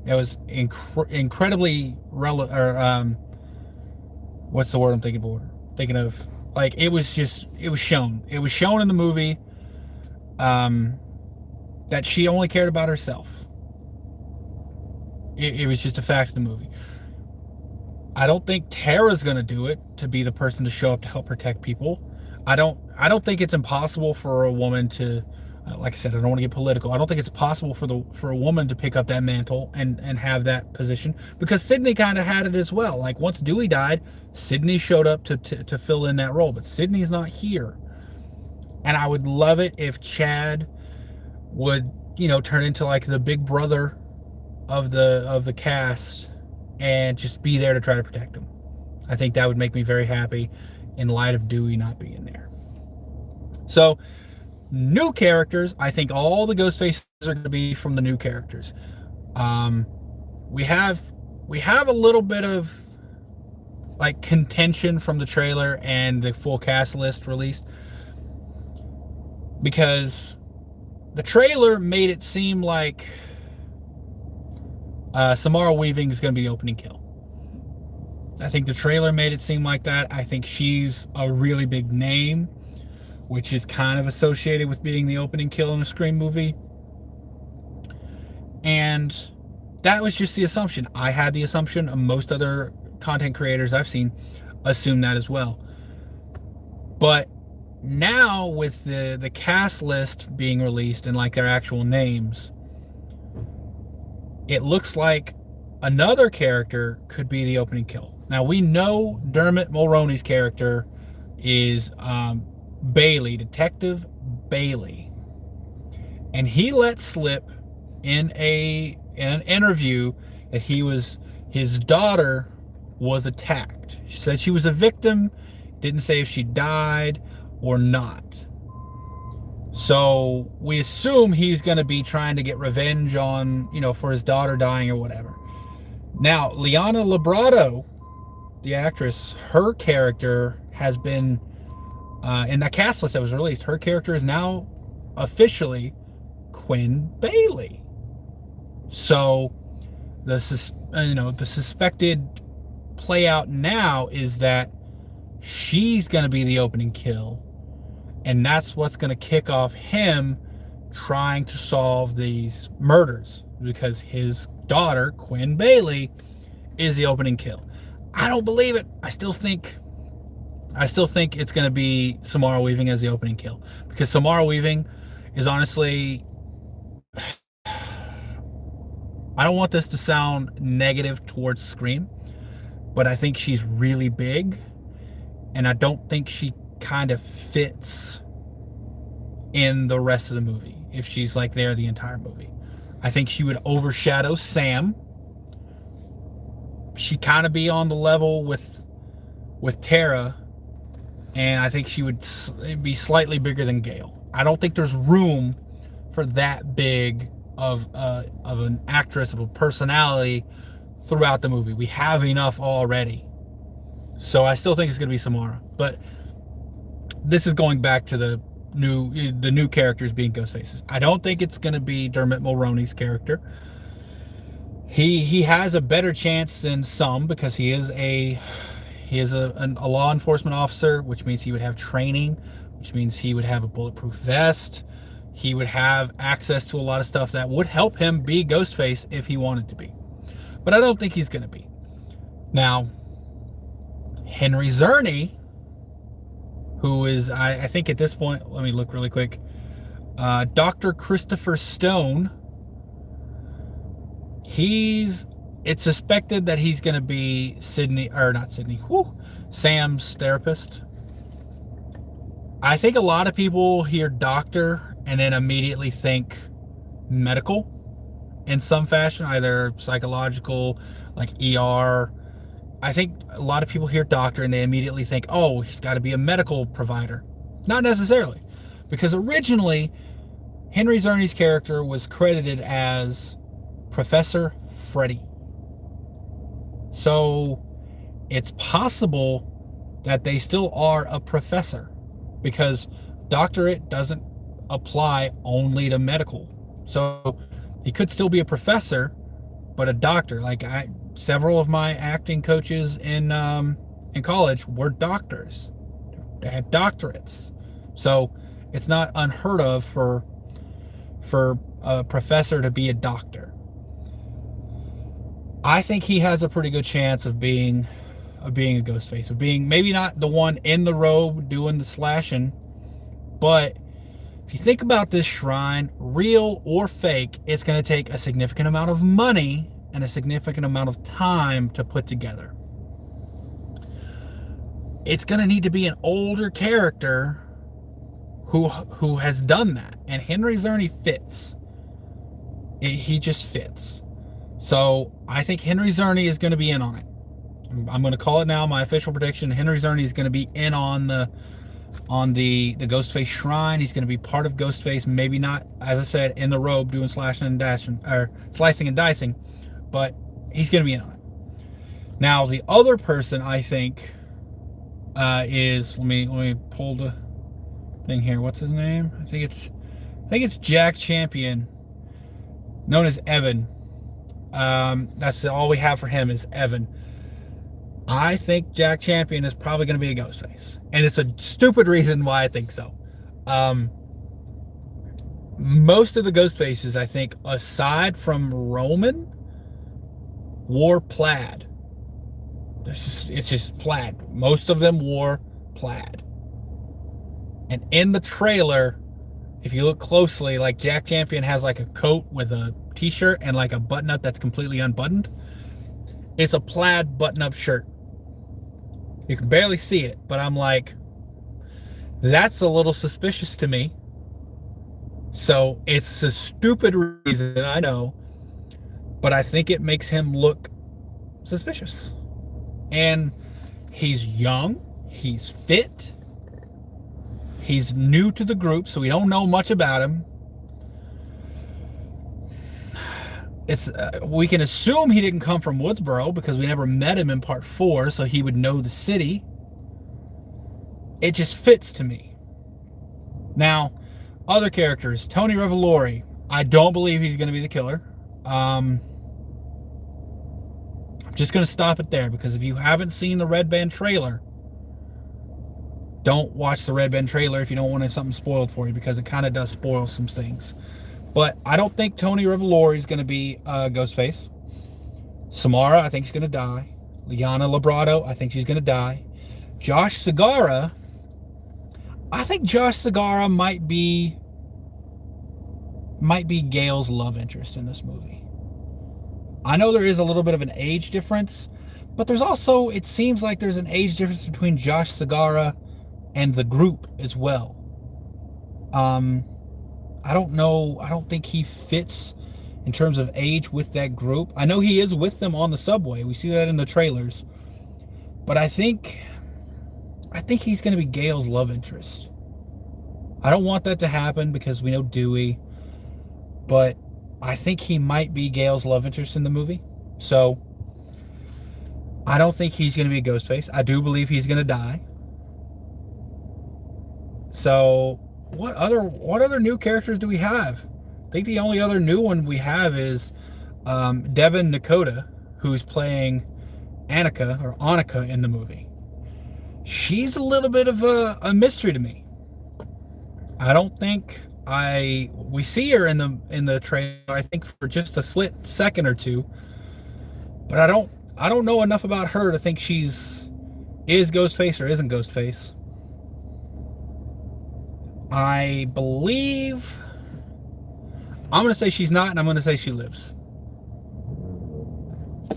It was incredibly relevant. Or what's the word I'm thinking of? Like, it was shown. It was shown in the movie that she only cared about herself. It was just a fact of the movie. I don't think Tara's going to do it, to be the person to show up to help protect people. I don't think it's impossible for a woman to, like I said, I don't want to get political. I don't think it's possible for a woman to pick up that mantle and have that position, because Sydney kind of had it as well. Like, once Dewey died, Sydney showed up to fill in that role, but Sydney's not here. And I would love it if Chad would, turn into like the big brother of the cast and just be there to try to protect him. I think that would make me very happy in light of Dewey not being there. So, new characters, I think all the ghost faces are going to be from the new characters. We have a little bit of like contention from the trailer and the full cast list released, because the trailer made it seem like Samara Weaving is going to be the opening kill. I think the trailer made it seem like that. I think she's a really big name, which is kind of associated with being the opening kill in a Scream movie. And that was just the assumption. I had the assumption, of most other content creators I've seen assume that as well. But now, with the cast list being released and like their actual names, it looks like another character could be the opening kill. Now, we know Dermot Mulroney's character is Bailey, Detective Bailey. And he let slip in an interview that his daughter was attacked. She said she was a victim, didn't say if she died or not. So we assume he's going to be trying to get revenge on, for his daughter dying or whatever. Now, Liana Librado, the actress, her character has been, in that cast list that was released, her character is now officially Quinn Bailey. So the suspected play out now is that she's going to be the opening kill, and that's what's going to kick off him trying to solve these murders, because his daughter, Quinn Bailey, is the opening kill. I don't believe it. I still think it's going to be Samara Weaving as the opening kill, because Samara Weaving is honestly, I don't want this to sound negative towards Scream, but I think she's really big, and I don't think she kind of fits in the rest of the movie if she's like there the entire movie. I think she would overshadow Sam. She'd kind of be on the level with Tara, and I think she would be slightly bigger than Gale. I don't think there's room for that big of an actress, of a personality throughout the movie. We have enough already. So I still think it's going to be Samara. But this is going back to the new characters being Ghostfaces. I don't think it's going to be Dermot Mulroney's character. He has a better chance than some, because he is a law enforcement officer, which means he would have training, which means he would have a bulletproof vest. He would have access to a lot of stuff that would help him be Ghostface if he wanted to be. But I don't think he's going to be. Now, Henry Czerny, who is, I think at this point, let me look really quick, Dr. Christopher Stone, it's suspected that he's going to be Sam's therapist. I think a lot of people hear doctor and then immediately think medical. in some fashion, either psychological, like ER. I think a lot of people hear doctor and they immediately think, oh, he's got to be a medical provider. Not necessarily, because originally Henry Czerny's character was credited as Professor Freddy. So it's possible that they still are a professor, because doctorate doesn't apply only to medical. So he could still be a professor, but a doctor. Like several of my acting coaches in college were doctors. They had doctorates. So it's not unheard of for a professor to be a doctor. I think he has a pretty good chance of being a Ghostface, of being maybe not the one in the robe doing the slashing, but if you think about this shrine, real or fake, it's going to take a significant amount of money and a significant amount of time to put together. It's going to need to be an older character who has done that, and Henry Czerny fits. He just fits. So I think Henry Czerny is going to be in on it. I'm going to call it now, my official prediction. Henry Czerny is going to be in on the Ghostface shrine. He's going to be part of Ghostface, maybe not, as I said, in the robe doing slashing and dashing, or slicing and dicing, but he's going to be in on it. Now the other person I think is, let me pull the thing here. What's his name? I think it's Jack Champion, known as Evan. That's all we have for him is Evan. I think Jack Champion is probably going to be a Ghostface, and it's a stupid reason why I think so. Most of the Ghostfaces, I think, aside from Roman, wore plaid. It's just plaid. Most of them wore plaid. And in the trailer, if you look closely, like Jack Champion has like a coat with a t-shirt and like a button-up that's completely unbuttoned. It's a plaid button-up shirt. You can barely see it, but I'm like, that's a little suspicious to me. So it's a stupid reason, I know, but I think it makes him look suspicious. And he's young, he's fit, he's new to the group, so we don't know much about him. We can assume he didn't come from Woodsboro because we never met him in part 4, so he would know the city. It just fits to me. Now, other characters, Tony Revolori. I don't believe he's going to be the killer. I'm just going to stop it there, because if you haven't seen the Red Band trailer, don't watch the Red Band trailer if you don't want something spoiled for you, because it kind of does spoil some things. But I don't think Tony Revolori is going to be Ghostface. Samara, I think she's going to die. Liana Labrado, I think she's going to die. Josh Segarra, I think Josh Segarra might be Gale's love interest in this movie. I know there is a little bit of an age difference, but there's also, it seems like there's an age difference between Josh Segarra and the group as well. I don't know. I don't think he fits in terms of age with that group. I know he is with them on the subway. We see that in the trailers. But I think he's going to be Gale's love interest. I don't want that to happen because we know Dewey. But I think he might be Gale's love interest in the movie. So I don't think he's going to be a Ghostface. I do believe he's going to die. So what other new characters do we have? I think the only other new one we have is Devin Nakota, who's playing Annika in the movie. She's a little bit of a mystery to me. I don't think we see her in the trailer, I think, for just a split second or two, but I don't know enough about her to think is Ghostface or isn't Ghostface. I believe I'm going to say she's not, and I'm going to say she lives.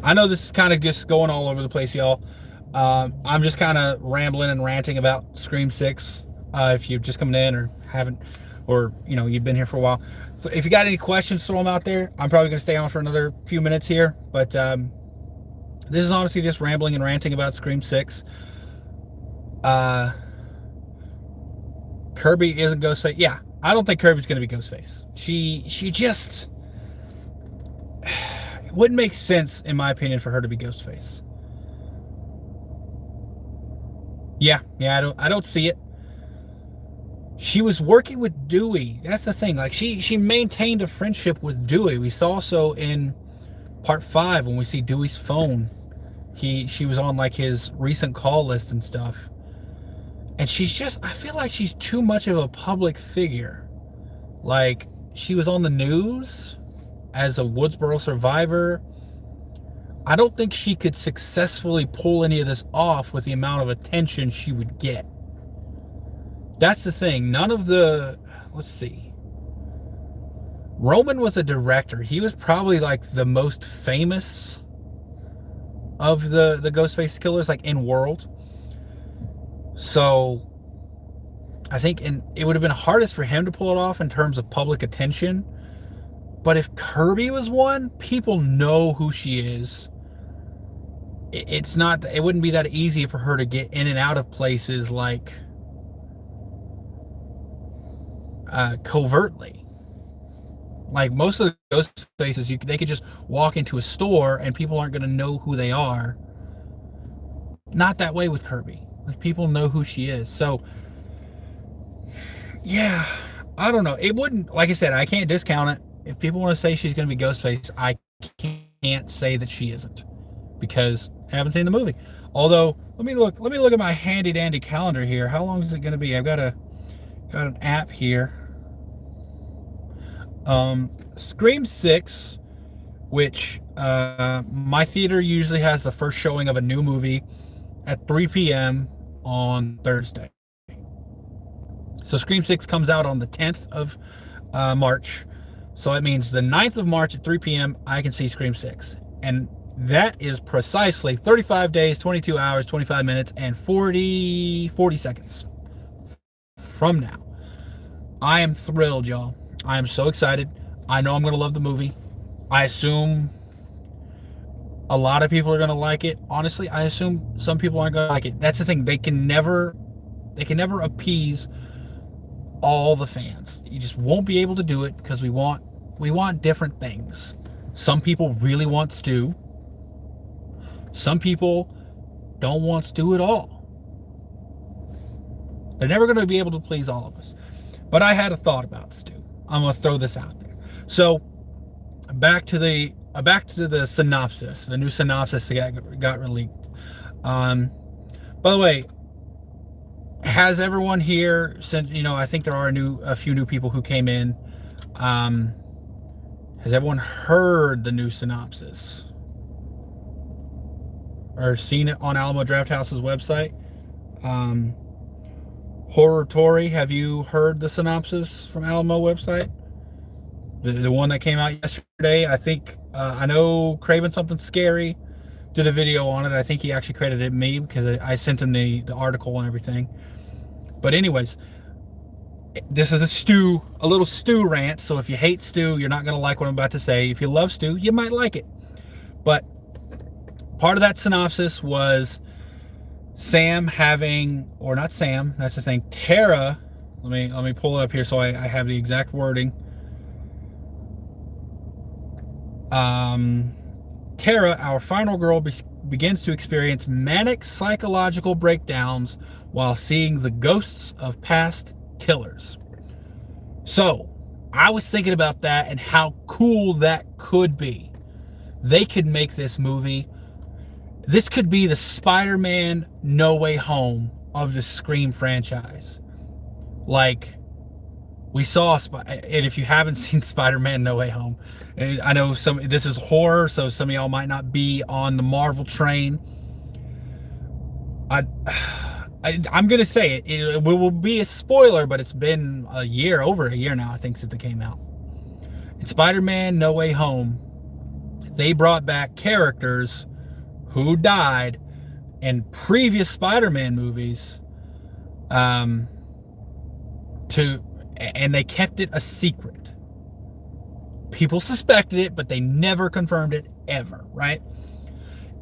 I know this is kind of just going all over the place, y'all. I'm just kind of rambling and ranting about Scream 6. If you're just coming in or haven't or you've been here for a while. So if you got any questions, throw them out there. I'm probably going to stay on for another few minutes here, but this is honestly just rambling and ranting about Scream 6. Kirby isn't Ghostface. Yeah, I don't think Kirby's going to be Ghostface. She just, it wouldn't make sense, in my opinion, for her to be Ghostface. Yeah, I don't see it. She was working with Dewey. That's the thing. Like, she maintained a friendship with Dewey. We saw so in part 5 when we see Dewey's phone. She was on like his recent call list and stuff. And she's just, I feel like she's too much of a public figure. Like, she was on the news as a Woodsboro survivor. I don't think she could successfully pull any of this off with the amount of attention she would get. That's the thing. None of the, let's see. Roman was a director. He was probably like the most famous of the Ghostface killers, like in world. So I think it would have been hardest for him to pull it off in terms of public attention. But if Kirby was one, people know who she is. It wouldn't be that easy for her to get in and out of places like covertly. Like most of the ghost faces, they could just walk into a store and people aren't going to know who they are. Not that way with Kirby. Like, people know who she is. So yeah, I don't know. It wouldn't, like I said, I can't discount it. If people want to say she's going to be Ghostface, I can't say that she isn't, because I haven't seen the movie. Although, let me look at my handy dandy calendar here. How long is it going to be? I've got an app here. Scream 6, which my theater usually has the first showing of a new movie at 3 p.m. on Thursday. So Scream 6 comes out on the 10th of March. So it means the 9th of March at 3 p.m. I can see Scream 6. And that is precisely 35 days, 22 hours, 25 minutes, and 40 seconds from now. I am thrilled, y'all. I am so excited. I know I'm going to love the movie. I assume a lot of people are going to like it. Honestly, I assume some people aren't going to like it. That's the thing. They can never appease all the fans. You just won't be able to do it, because we want different things. Some people really want Stu. Some people don't want Stu at all. They're never going to be able to please all of us. But I had a thought about Stu. I'm going to throw this out there. So back to the synopsis, the new synopsis that got released. By the way, has everyone here, since I think there are a few new people who came in, has everyone heard the new synopsis or seen it on Alamo Drafthouse's website? Horror Tory, have you heard the synopsis from Alamo website? The one that came out yesterday. I think I know Craven Something Scary did a video on it. I think he actually credited me, because I sent him the article and everything. But anyways, this is a little Stu rant. So if you hate Stu, you're not going to like what I'm about to say. If you love Stu, you might like it. But part of that synopsis was Sam having, or not Sam, that's the thing, Tara. Let me pull it up here so I have the exact wording. Tara, our final girl, begins to experience manic psychological breakdowns while seeing the ghosts of past killers. So I was thinking about that and how cool that could be. They could make this movie. This could be the Spider-Man No Way Home of the Scream franchise. Like, we saw, and if you haven't seen Spider-Man No Way Home, I know this is horror, so some of y'all might not be on the Marvel train. I'm going to say it. It will be a spoiler, but it's been over a year now, I think, since it came out. In Spider-Man No Way Home, they brought back characters who died in previous Spider-Man movies, and they kept it a secret. People suspected it, but they never confirmed it ever, right?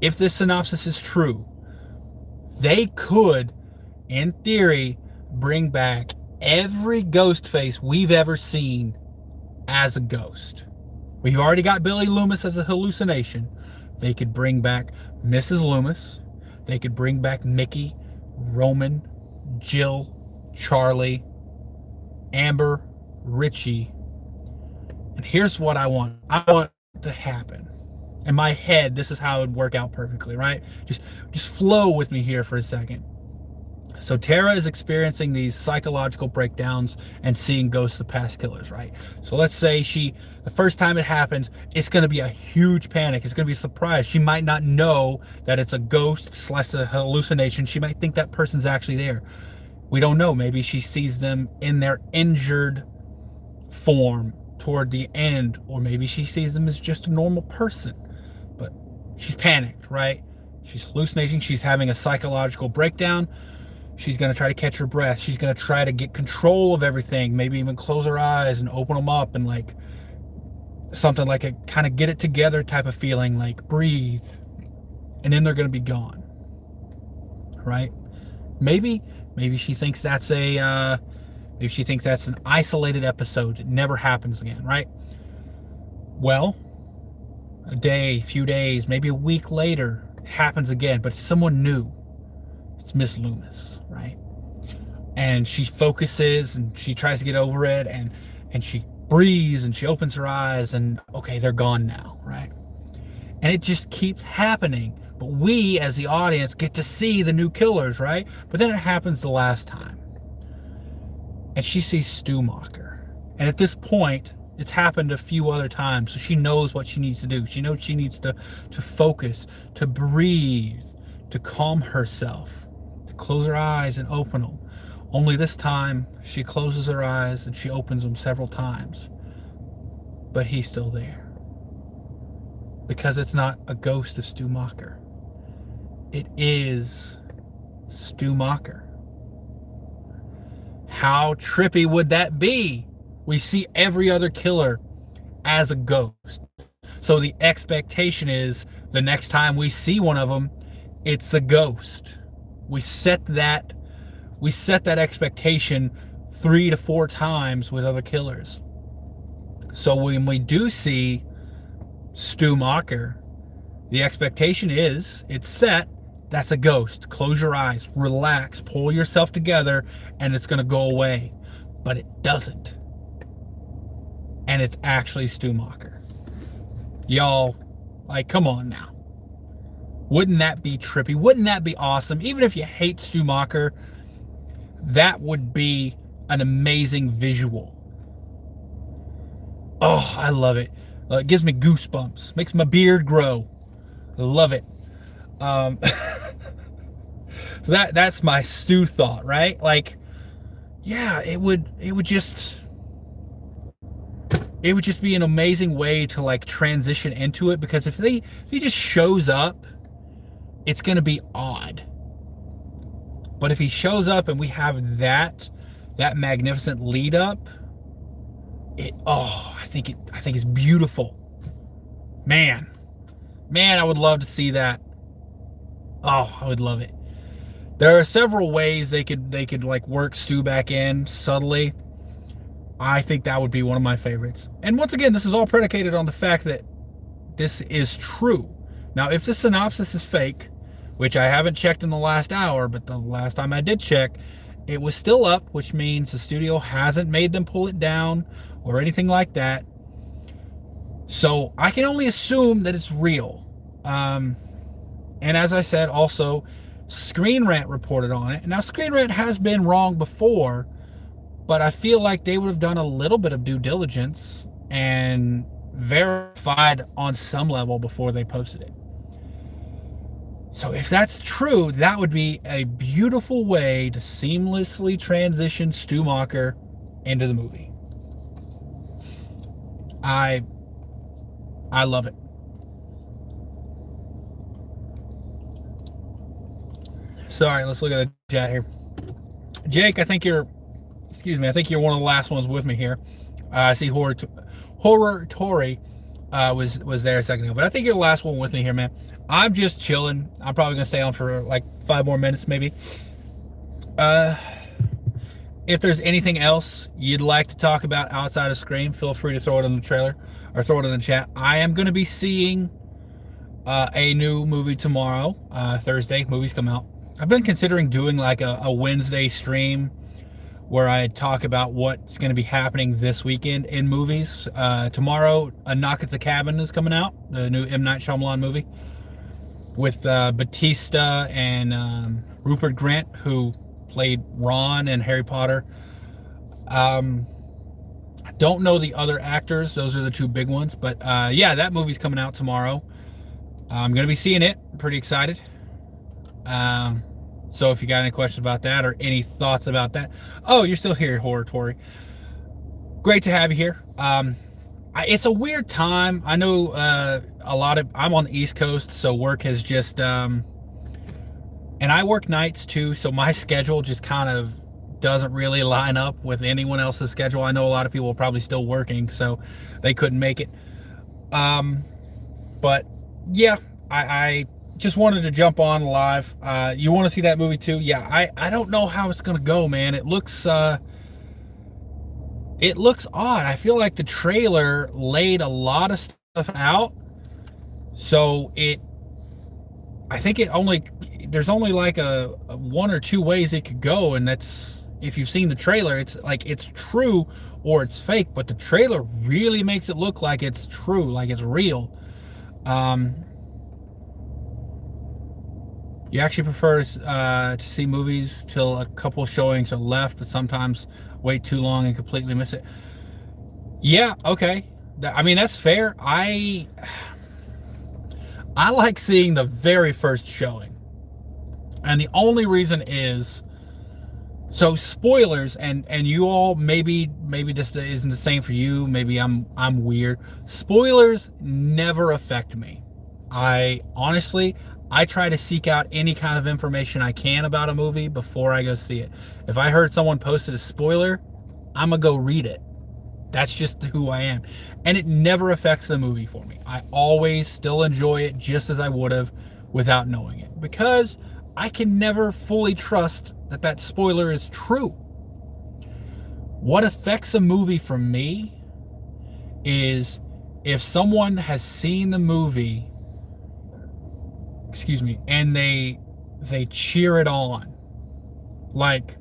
If this synopsis is true, they could, in theory, bring back every ghost face we've ever seen as a ghost. We've already got Billy Loomis as a hallucination. They could bring back Mrs. Loomis. They could bring back Mickey, Roman, Jill, Charlie, Amber, Richie. And here's what I want. I want to happen. In my head, this is how it would work out perfectly, right? Just flow with me here for a second. So Tara is experiencing these psychological breakdowns and seeing ghosts of past killers, right? So let's say the first time it happens, it's going to be a huge panic. It's going to be a surprise. She might not know that it's a ghost / a hallucination. She might think that person's actually there. We don't know. Maybe she sees them in their injured form toward the end, or maybe she sees them as just a normal person. But she's panicked, right? She's hallucinating. She's having a psychological breakdown. She's going to try to catch her breath. She's going to try to get control of everything, maybe even close her eyes and open them up, and like something like a kind of get it together type of feeling, like breathe, and then they're going to be gone, right? Maybe she thinks that's maybe she thinks that's an isolated episode. It never happens again, right? Well, a day, few days, maybe a week later, it happens again, but it's someone new. It's Miss Loomis, right? And she focuses and she tries to get over it, and she breathes and she opens her eyes, and okay, they're gone now, right? And it just keeps happening. But we, as the audience, get to see the new killers, right? But then it happens the last time. And she sees Stewmacher. And at this point, it's happened a few other times, so she knows what she needs to do. She knows she needs to focus, to breathe, to calm herself, to close her eyes and open them. Only this time, she closes her eyes and she opens them several times. But he's still there. Because it's not a ghost of Stewmacher. It is Stewmacher. How trippy would that be? We see every other killer as a ghost. So the expectation is the next time we see one of them, it's a ghost. We set that expectation 3 to 4 times with other killers. So when we do see Stewmacher, the expectation is it's set. That's a ghost. Close your eyes, relax, pull yourself together, and it's going to go away. But it doesn't. And it's actually Stewmacher. Y'all, like, come on now. Wouldn't that be trippy? Wouldn't that be awesome? Even if you hate Stewmacher, that would be an amazing visual. Oh, I love it. It gives me goosebumps. Makes my beard grow. I love it. So that's my Stew thought, right? Like, yeah, it would just be an amazing way to like transition into it, because if he just shows up, it's gonna be odd. But if he shows up and we have that magnificent lead up, I think it's beautiful. Man, I would love to see that. Oh, I would love it. There are several ways they could like work Stew back in subtly. I think that would be one of my favorites. And once again, this is all predicated on the fact that this is true. Now, if the synopsis is fake, which I haven't checked in the last hour, but the last time I did check, it was still up, which means the studio hasn't made them pull it down or anything like that. So I can only assume that it's real. And as I said, also, Screen Rant reported on it. Now, Screen Rant has been wrong before, but I feel like they would have done a little bit of due diligence and verified on some level before they posted it. So if that's true, that would be a beautiful way to seamlessly transition Stewmacher into the movie. I love it. So, all right, let's look at the chat here. Jake, I think you're Excuse me. I think you're one of the last ones with me here. I see Horror Tory was there a second ago, but I think you're the last one with me here, man. I'm just chilling. I'm probably gonna stay on for like 5 more minutes, maybe. Uh, if there's anything else you'd like to talk about outside of Scream, feel free to throw it in the trailer or throw it in the chat. I am gonna be seeing a new movie tomorrow, Thursday. Movies come out. I've been considering doing like a Wednesday stream where I talk about what's going to be happening this weekend in movies. Tomorrow, A Knock at the Cabin is coming out, the new M. Night Shyamalan movie, with Batista and Rupert Grint, who played Ron in Harry Potter. I don't know the other actors. Those are the two big ones. But yeah, that movie's coming out tomorrow. I'm going to be seeing it. I'm pretty excited. So if you got any questions about that or any thoughts about that. Oh, you're still here, Horror Tory. Great to have you here. It's a weird time. I know I'm on the East Coast, so work has just, and I work nights too, so my schedule just kind of doesn't really line up with anyone else's schedule. I know a lot of people are probably still working, so they couldn't make it. But yeah, I just wanted to jump on live. You want to see that movie too? Yeah, I don't know how it's gonna go, man. It looks odd. I feel like the trailer laid a lot of stuff out, so I think there's only like a one or two ways it could go, and that's, if you've seen the trailer, it's like it's true or it's fake, but the trailer really makes it look like it's true, like it's real. You actually prefer to see movies till a couple showings are left, but sometimes wait too long and completely miss it. Yeah, okay. I mean, that's fair. I like seeing the very first showing. And the only reason is, so spoilers, and you all, maybe this isn't the same for you, maybe I'm weird. Spoilers never affect me. I try to seek out any kind of information I can about a movie before I go see it. If I heard someone posted a spoiler, I'm gonna go read it. That's just who I am. And it never affects the movie for me. I always still enjoy it just as I would have without knowing it, because I can never fully trust that spoiler is true. What affects a movie for me is if someone has seen the movie, and they cheer it on, like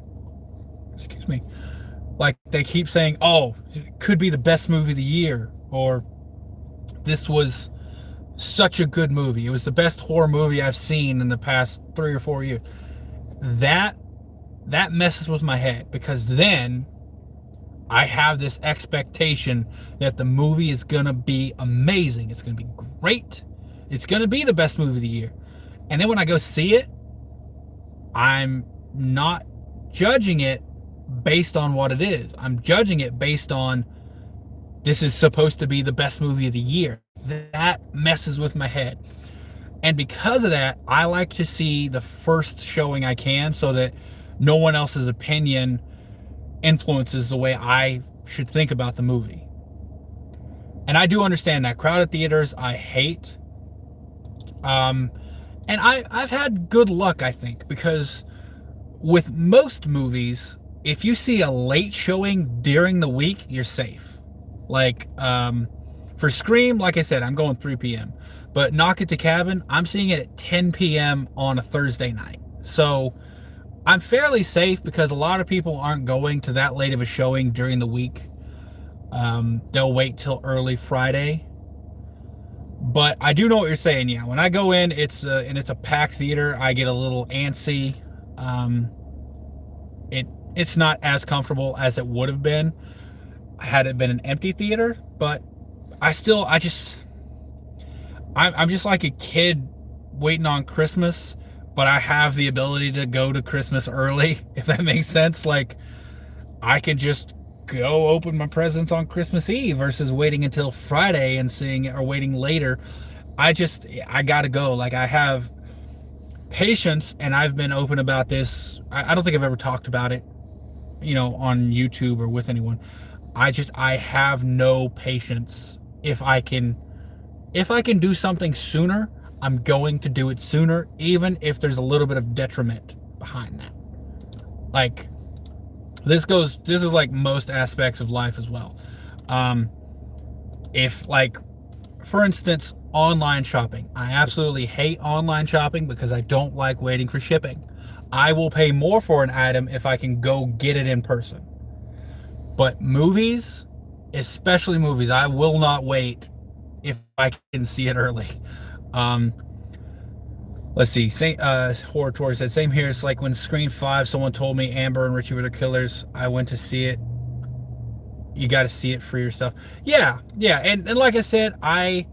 they keep saying, oh, it could be the best movie of the year, or this was such a good movie, it was the best horror movie I've seen in the past 3 or 4 years. That messes with my head, because then I have this expectation that the movie is gonna be amazing, it's gonna be great, it's gonna be the best movie of the year. And then when I go see it, I'm not judging it based on what it is. I'm judging it based on, this is supposed to be the best movie of the year. That messes with my head. And because of that, I like to see the first showing I can, so that no one else's opinion influences the way I should think about the movie. And I do understand that crowded theaters I hate. And I've had good luck, I think, because with most movies, if you see a late showing during the week, you're safe. Like, for Scream, like I said, I'm going 3 p.m. But Knock at the Cabin, I'm seeing it at 10 p.m. on a Thursday night. So I'm fairly safe, because a lot of people aren't going to that late of a showing during the week. They'll wait till early Friday. But I do know what you're saying. Yeah, when I go in, it's a packed theater, I get a little antsy. It's not as comfortable as it would have been had it been an empty theater. But I'm just like a kid waiting on Christmas, but I have the ability to go to Christmas early, if that makes sense. Like, I can just go open my presents on Christmas Eve versus waiting until Friday and seeing it, or waiting later. I gotta go. Like, I have patience, and I've been open about this. I don't think I've ever talked about it on YouTube or with anyone. I have no patience. If I can do something sooner, I'm going to do it sooner, even if there's a little bit of detriment behind that. Like, this is like most aspects of life as well. If, like, for instance, online shopping. I absolutely hate online shopping because I don't like waiting for shipping. I will pay more for an item if I can go get it in person. But movies, especially movies, I will not wait if I can see it early. Let's see. Horror Tour said, same here. It's like when Scream 5, someone told me Amber and Richie were the killers. I went to see it. You got to see it for yourself. Yeah. And like I said, I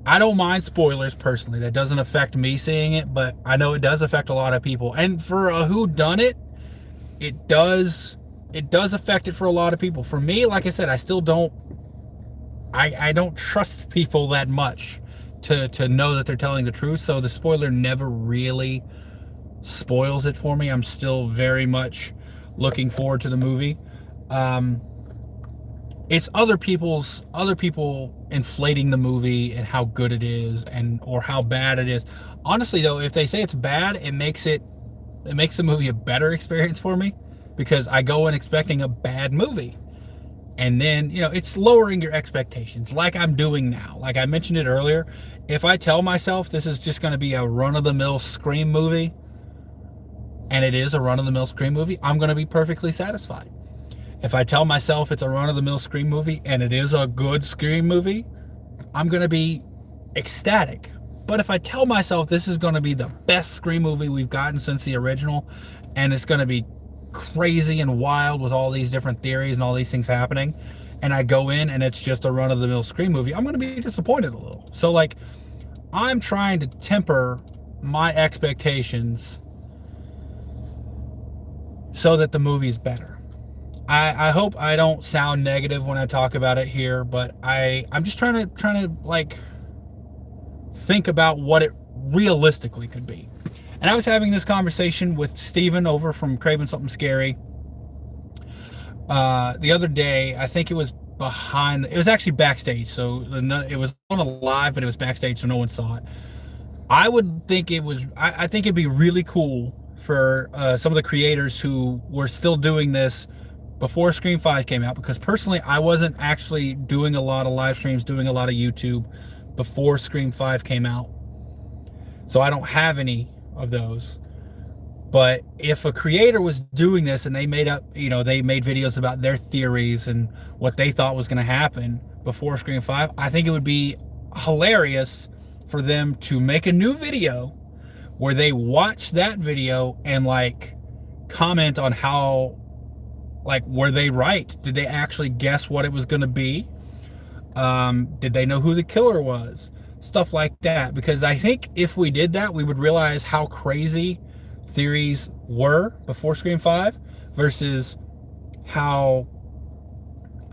don't mind spoilers personally. That doesn't affect me seeing it, but I know it does affect a lot of people. And for a whodunit, it does affect it for a lot of people. For me, like I said, I still don't I don't trust people that much to know that they're telling the truth. So the spoiler never really spoils it for me. I'm still very much looking forward to the movie. It's other people inflating the movie and how good it is or how bad it is. Honestly though, if they say it's bad, it makes the movie a better experience for me, because I go in expecting a bad movie. And then, it's lowering your expectations like I'm doing now. Like I mentioned it earlier, if I tell myself this is just going to be a run-of-the-mill Scream movie, and it is a run-of-the-mill Scream movie, I'm going to be perfectly satisfied. If I tell myself it's a run-of-the-mill Scream movie and it is a good Scream movie, I'm going to be ecstatic. But if I tell myself this is going to be the best Scream movie we've gotten since the original, and it's going to be crazy and wild with all these different theories and all these things happening, and I go in and it's just a run-of-the-mill Scream movie, I'm going to be disappointed a little. So, like, I'm trying to temper my expectations so that the movie's better. I hope I don't sound negative when I talk about it here, but I'm just trying to like think about what it realistically could be. And I was having this conversation with Steven over from Craving Something Scary the other day. I think it was actually backstage, so it was on a live, but it was backstage, so no one saw it. I think it'd be really cool for some of the creators who were still doing this before Scream 5 came out, because personally I wasn't actually doing a lot of live streams, doing a lot of YouTube before Scream 5 came out, so I don't have any of those. But if a creator was doing this and they made videos about their theories and what they thought was going to happen before Scream 5, I think it would be hilarious for them to make a new video where they watch that video and like comment on how, like, were they right? Did they actually guess what it was going to be? Did they know who the killer was? Stuff like that. Because I think if we did that, we would realize how crazy theories were before Scream 5 versus how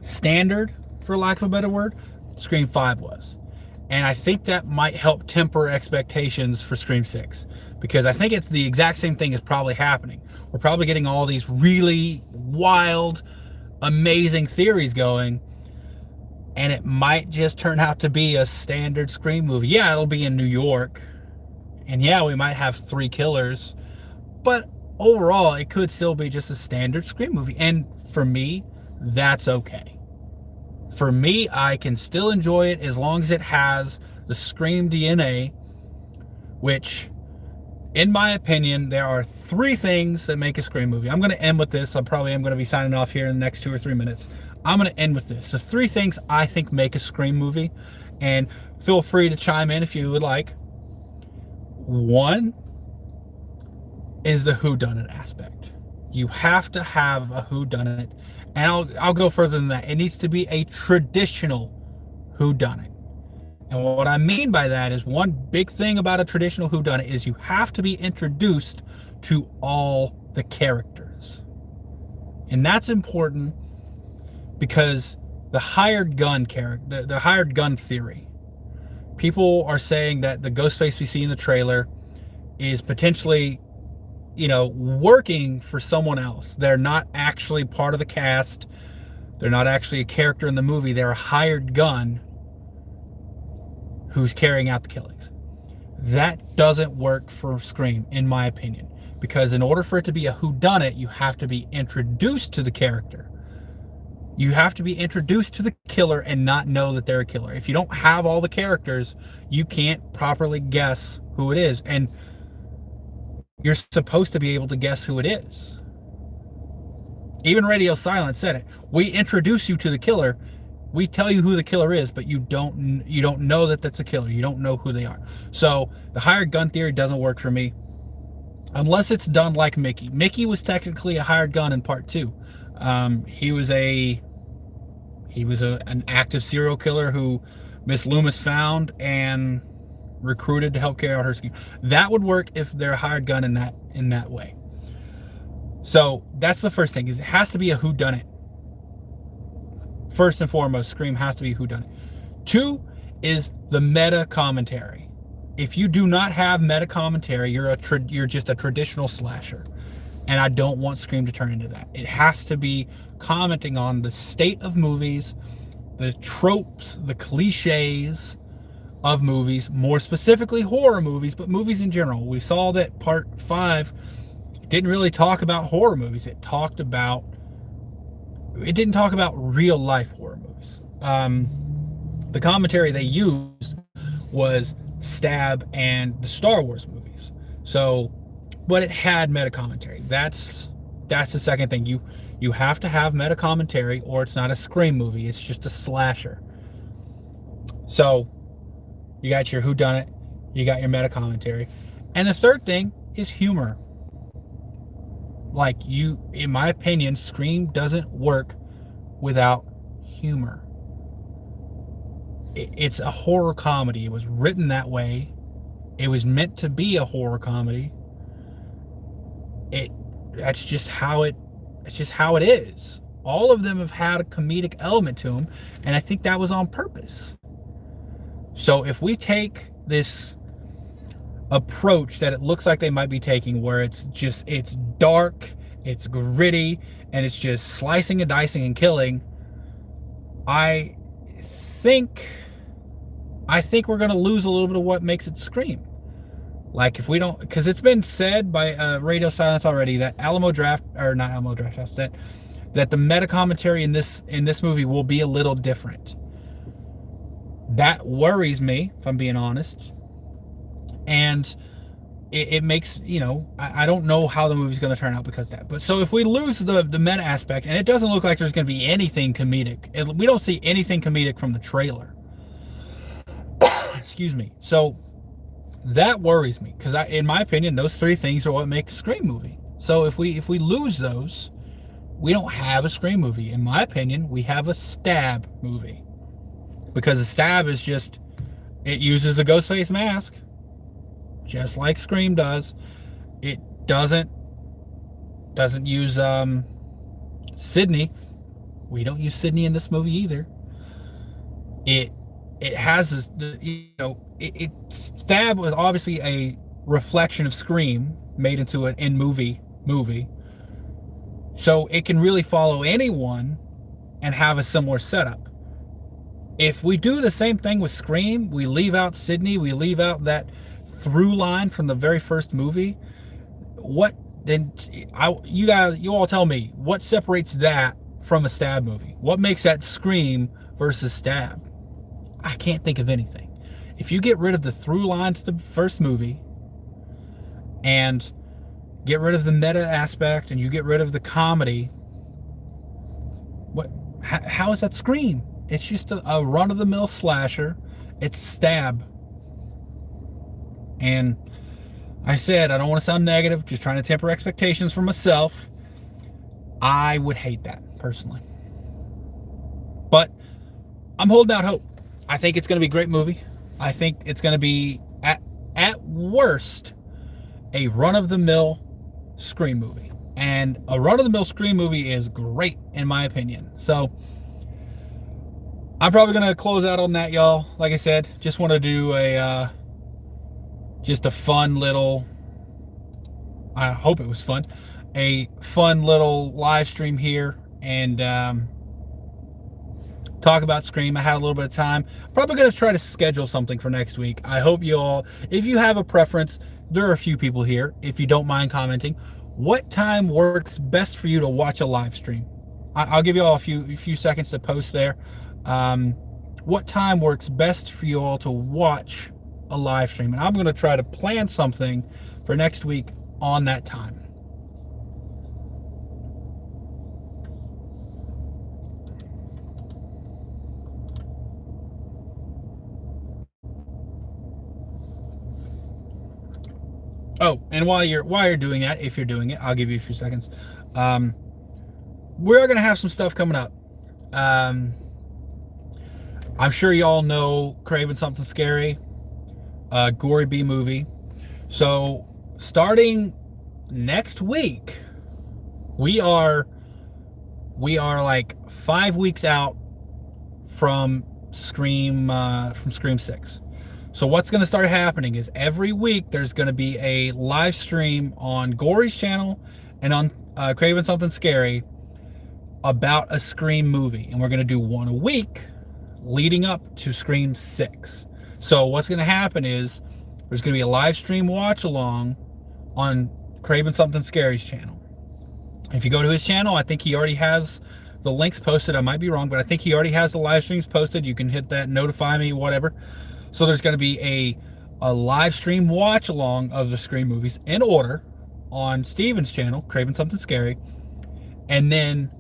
standard, for lack of a better word, Scream 5 was. And I think that might help temper expectations for Scream 6, because I think it's the exact same thing is probably happening. We're probably getting all these really wild, amazing theories going, and it might just turn out to be a standard Scream movie. Yeah, it'll be in New York, and yeah, we might have 3 killers, but overall, it could still be just a standard Scream movie. And for me, that's okay. For me, I can still enjoy it as long as it has the Scream DNA, which, in my opinion, there are 3 things that make a Scream movie. I'm going to end with this. I probably am going to be signing off here in the next 2 or 3 minutes. I'm going to end with this. The 3 things I think make a Scream movie, and feel free to chime in if you would like. 1 is the whodunit aspect. You have to have a whodunit, and I'll go further than that. It needs to be a traditional whodunit. And what I mean by that is, one big thing about a traditional whodunit is you have to be introduced to all the characters. And that's important because the hired gun the hired gun theory. People are saying that the Ghostface we see in the trailer is potentially, working for someone else. They're not actually part of the cast. They're not actually a character in the movie. They're a hired gun who's carrying out the killings. That doesn't work for Scream, in my opinion, because in order for it to be a whodunit, you have to be introduced to the character. You have to be introduced to the killer and not know that they're a killer. If you don't have all the characters, you can't properly guess who it is. And you're supposed to be able to guess who it is. Even Radio Silence said it. We introduce you to the killer. We tell you who the killer is, but you don't know that that's a killer. You don't know who they are. So the hired gun theory doesn't work for me, unless it's done like Mickey. Mickey was technically a hired gun in part 2. He was an active serial killer who Miss Loomis found and recruited to help carry out her scheme. That would work if they're a hired gun in that way. So that's the first thing, is it has to be a whodunit. First and foremost, Scream has to be whodunit. 2 is the meta commentary. If you do not have meta commentary, you're just a traditional slasher. And I don't want Scream to turn into that. It has to be commenting on the state of movies, the tropes, the cliches of movies, more specifically horror movies, but movies in general. We saw that part 5 didn't really talk about horror movies. It didn't talk about real life horror movies. The commentary they used was Stab and the Star Wars movies. So, but it had meta commentary. That's the second thing. You have to have meta commentary, or it's not a Scream movie. It's just a slasher. So you got your whodunit, you got your meta commentary, and the third thing is humor. In my opinion, Scream doesn't work without humor. It's a horror comedy. It was written that way. It was meant to be a horror comedy. That's just how it is. All of them have had a comedic element to them, and I think that was on purpose. So if we take this approach that it looks like they might be taking, where it's dark, it's gritty, and it's just slicing and dicing and killing, I think we're going to lose a little bit of what makes it Scream. Like, if we don't, because it's been said by Radio Silence already that that the meta commentary in this movie will be a little different. That worries me, if I'm being honest. And it makes, I don't know how the movie's going to turn out because of that. But so if we lose the meta aspect, and it doesn't look like there's going to be anything comedic. We don't see anything comedic from the trailer. Excuse me. So that worries me, because in my opinion, those 3 things are what make a Scream movie. So if we lose those, we don't have a Scream movie. In my opinion, we have a Stab movie. Because a Stab is just, it uses a Ghostface mask, just like Scream does. It doesn't use Sidney. We don't use Sidney in this movie either. It has this, Stab was obviously a reflection of Scream made into an in-movie movie. So it can really follow anyone and have a similar setup. If we do the same thing with Scream, we leave out Sidney, we leave out that through line from the very first movie, you all tell me, what separates that from a Stab movie? What makes that Scream versus Stab? I can't think of anything. If you get rid of the through line to the first movie and get rid of the meta aspect and you get rid of the comedy, how is that Scream? It's just a run-of-the-mill slasher. It's Stab. And I said, I don't want to sound negative, just trying to temper expectations for myself. I would hate that, personally. But I'm holding out hope. I think it's going to be a great movie. I think it's going to be, at worst, a run-of-the-mill Scream movie. And a run-of-the-mill Scream movie is great, in my opinion. So I'm probably going to close out on that, y'all. Like I said, just want to do just a fun little, I hope it was fun. A fun little live stream here, and talk about Scream. I had a little bit of time. Probably going to try to schedule something for next week. I hope you all, if you have a preference, there are a few people here. If you don't mind commenting, what time works best for you to watch a live stream? I'll give you all a few seconds to post there. What time works best for you all to watch a live stream? And I'm going to try to plan something for next week on that time. Oh, and while you're doing that, if you're doing it, I'll give you a few seconds. We're gonna have some stuff coming up. I'm sure y'all know Craven Something Scary, gory B movie. So starting next week, we are like 5 weeks out from Scream 6. So what's going to start happening is every week there's going to be a live stream on Gory's channel and on Craven Something Scary about a Scream movie. And we're going to do one a week leading up to Scream 6. So what's going to happen is there's going to be a live stream watch along on Craven Something Scary's channel. If you go to his channel, I think he already has the links posted. I might be wrong, but I think he already has the live streams posted. You can hit that, notify me, whatever. So there's going to be a live stream watch along of the Scream movies in order on Steven's channel, Craven Something Scary. And then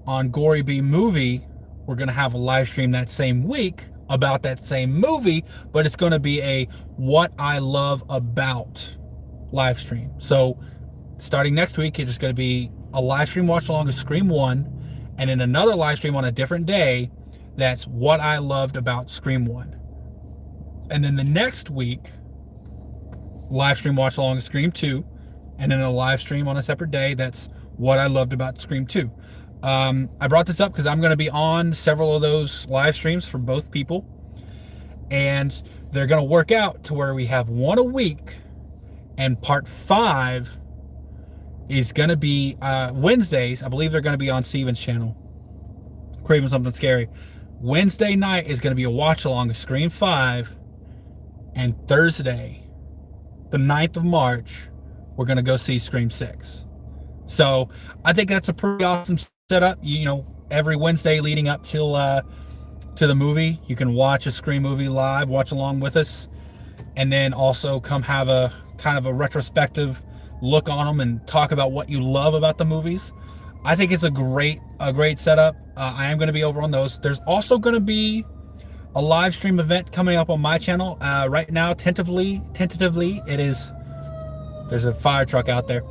on Gory B Movie, we're going to have a live stream that same week about that same movie, but it's going to be a What I Love About live stream. So starting next week, it's just going to be a live stream watch along of Scream 1, and then another live stream on a different day that's What I Loved About Scream 1. And then the next week, live stream watch along of Scream 2, and then a live stream on a separate day that's What I Loved About Scream 2. I brought this up because I'm going to be on several of those live streams for both people, and they're going to work out to where we have one a week, and part 5 is going to be Wednesdays. I believe they're going to be on Steven's channel, Craven Something Scary. Wednesday night is going to be a watch along of Scream 5, and Thursday, the 9th of March, we're going to go see Scream 6. So I think that's a pretty awesome setup. You know, every Wednesday leading up till to the movie, you can watch a Scream movie live, watch along with us, and then also come have a kind of a retrospective look on them and talk about what you love about the movies. I think it's a great setup. I am going to be over on those. There's also going to be a live stream event coming up on my channel. Right now, tentatively, it is, there's a fire truck out there.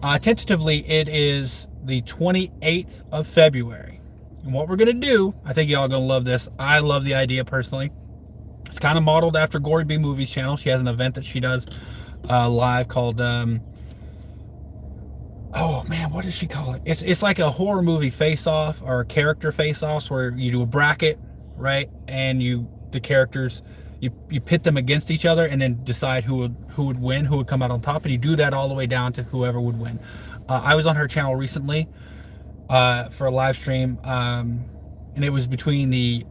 Tentatively, it is the 28th of February. And what we're going to do, I think y'all are going to love this. I love the idea personally. It's kind of modeled after Gory B Movies channel. She has an event that she does live called, oh man, what does she call it? It's like a horror movie face-off or character face-offs where you do a bracket, right? And the characters, you pit them against each other and then decide who would win, who would come out on top, and you do that all the way down to whoever would win. I was on her channel recently for a live stream, and it was between the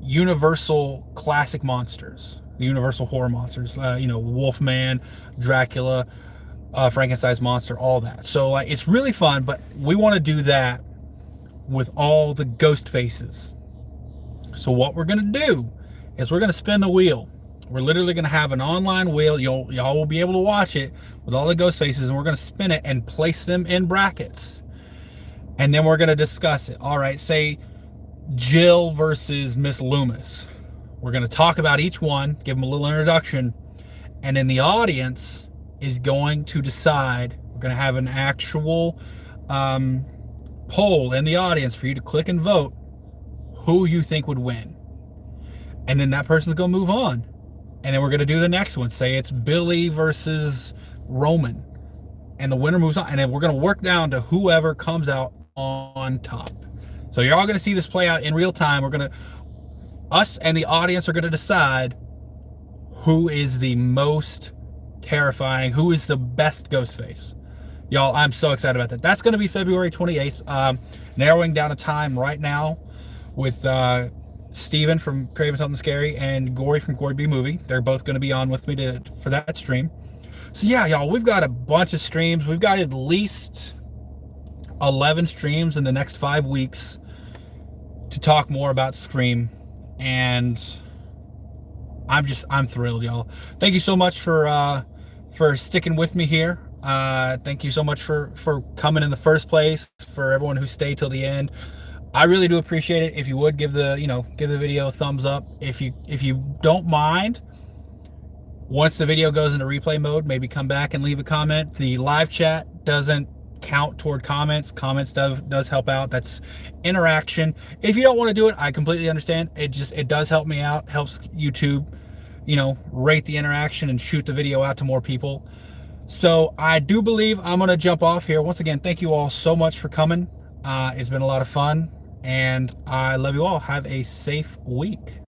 Universal classic monsters, the Universal horror monsters, Wolfman, Dracula, Frankenstein's monster, all that. So it's really fun, but we want to do that with all the ghost faces. So what we're going to do is we're going to spin the wheel. We're literally going to have an online wheel. Y'all will be able to watch it with all the ghost faces, and we're going to spin it and place them in brackets. And then we're going to discuss it. All right, say Jill versus Miss Loomis. We're going to talk about each one, give them a little introduction, and then the audience is going to decide. We're going to have an actual poll in the audience for you to click and vote who you think would win. And then that person's going to move on. And then we're going to do the next one. Say it's Billy versus Roman. And the winner moves on. And then we're going to work down to whoever comes out on top. So you're all going to see this play out in real time. Us and the audience are going to decide who is the most terrifying, who is the best ghost face. Y'all, I'm so excited about that. That's going to be February 28th. Narrowing down a time right now with Steven from Craven Something Scary and Gory from Gory B Movie. They're both going to be on with me for that stream. So yeah, y'all, we've got a bunch of streams. We've got at least 11 streams in the next 5 weeks to talk more about Scream, and I'm thrilled, y'all. Thank you so much for sticking with me here. Thank you so much for coming in the first place. For everyone who stayed till the end, I really do appreciate it. If you would give the video a thumbs up. If you don't mind, once the video goes into replay mode, maybe come back and leave a comment. The live chat doesn't count toward comments. Comments does help out. That's interaction. If you don't want to do it, I completely understand. It does help me out. Helps YouTube, rate the interaction and shoot the video out to more people. So I do believe I'm gonna jump off here. Once again, thank you all so much for coming. It's been a lot of fun, and I love you all. Have a safe week.